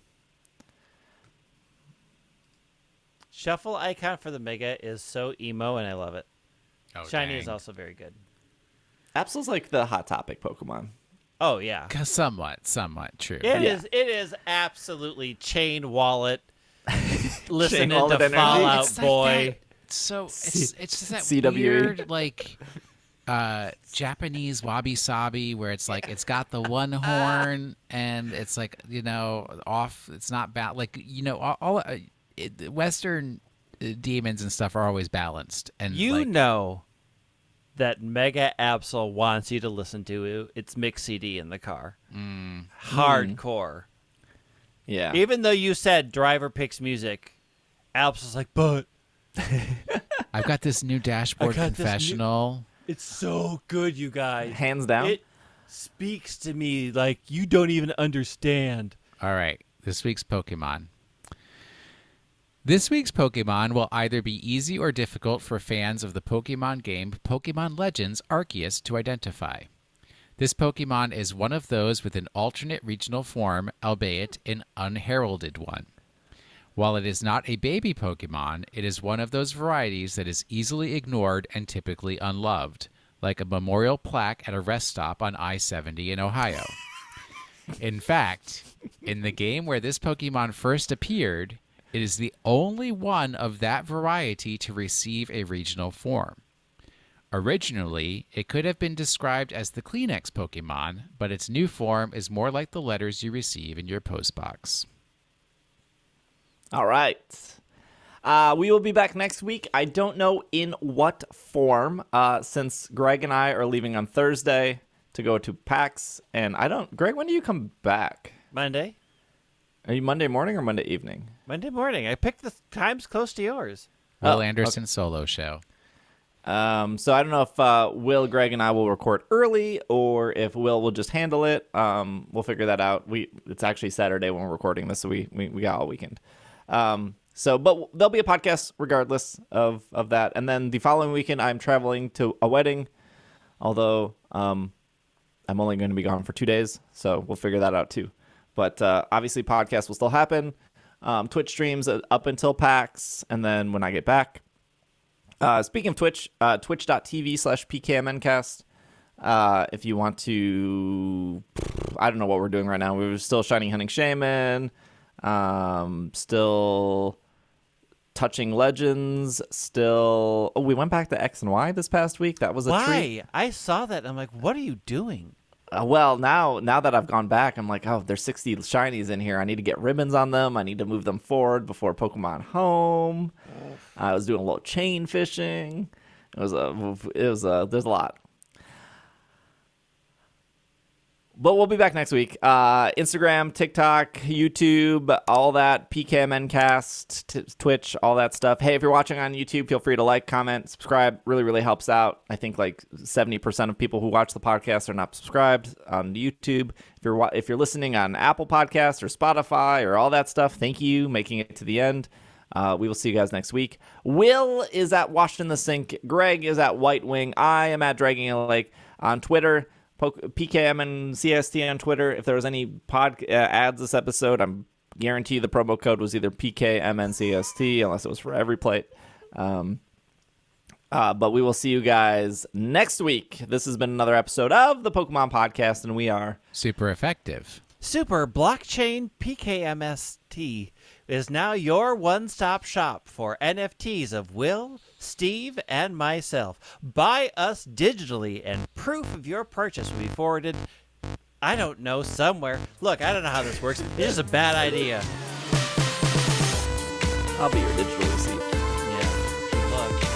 Shuffle icon for the Mega is so emo, and I love it. Oh, Shiny dang. is also very good. Absol's like the Hot Topic Pokemon. Oh, yeah. Somewhat true. It is absolutely chain wallet. Listening Chain wallet to energy. Fallout It's like Boy. that- so it's just that CWE. weird like Japanese wabi sabi where it's like it's got the one horn and it's like off. It's not bad. Like all Western demons and stuff are always balanced. And know that Mega Absol wants you to listen to its mix CD in the car. Hardcore. Yeah. Even though you said driver picks music, Absol's like, but I've got this new dashboard confessional. It's so good, you guys. Hands down. It speaks to me like you don't even understand. All right, this week's Pokemon. This week's Pokemon will either be easy or difficult for fans of the Pokemon game Pokemon Legends Arceus to identify. This Pokemon is one of those with an alternate regional form, albeit an unheralded one. While it is not a baby Pokemon, it is one of those varieties that is easily ignored and typically unloved, like a memorial plaque at a rest stop on I-70 in Ohio. In fact, in the game where this Pokemon first appeared, it is the only one of that variety to receive a regional form. Originally, it could have been described as the Kleenex Pokemon, but its new form is more like the letters you receive in your postbox. All right. We will be back next week. I don't know in what form, since Greg and I are leaving on Thursday to go to PAX. And Greg, when do you come back? Monday? Are you Monday morning or Monday evening? Monday morning. I picked the times close to yours. Will Anderson solo show. So I don't know if Will, Greg, and I will record early or if Will will just handle it. We'll figure that out. It's actually Saturday when we're recording this, so we got all weekend. But there'll be a podcast regardless of that. And then the following weekend, I'm traveling to a wedding, although I'm only going to be gone for 2 days, so we'll figure that out too. But obviously, podcast will still happen. Twitch streams up until PAX, and then when I get back. Speaking of Twitch, twitch.tv/PKMNcast. If you want to, I don't know what we're doing right now. We're still Shiny Hunting Shaman, still touching Legends, still. Oh, we went back to X and Y this past week. That was a treat. I saw that. And I'm like, what are you doing? Well, now that I've gone back, I'm like, oh, there's 60 shinies in here. I need to get ribbons on them. I need to move them forward before Pokemon Home. I was doing a little chain fishing. There's a lot. But we'll be back next week. Instagram, TikTok, YouTube, all that. PKMNcast, Twitch, all that stuff. Hey, if you're watching on YouTube, feel free to like, comment, subscribe. Really, really helps out. I think like 70% of people who watch the podcast are not subscribed on YouTube. If you're listening on Apple Podcasts or Spotify or all that stuff, thank you, making it to the end. We will see you guys next week. Will is at Washed in the Sink. Greg is at White Wing. I am at Dragging a Lake on Twitter. PKM and CST on Twitter. If there was any ads this episode, I'm guarantee the promo code was either PKMNCST, unless it was for every plate. But we will see you guys next week. This has been another episode of the Pokemon Podcast, and we are super effective. Super Blockchain PKMST is now your one-stop shop for NFTs of Will, Steve, and myself. Buy us digitally, and proof of your purchase will be forwarded, I don't know, somewhere. Look, I don't know how this works. It's just a bad idea. I'll be your digital receipt. Yeah. Good luck.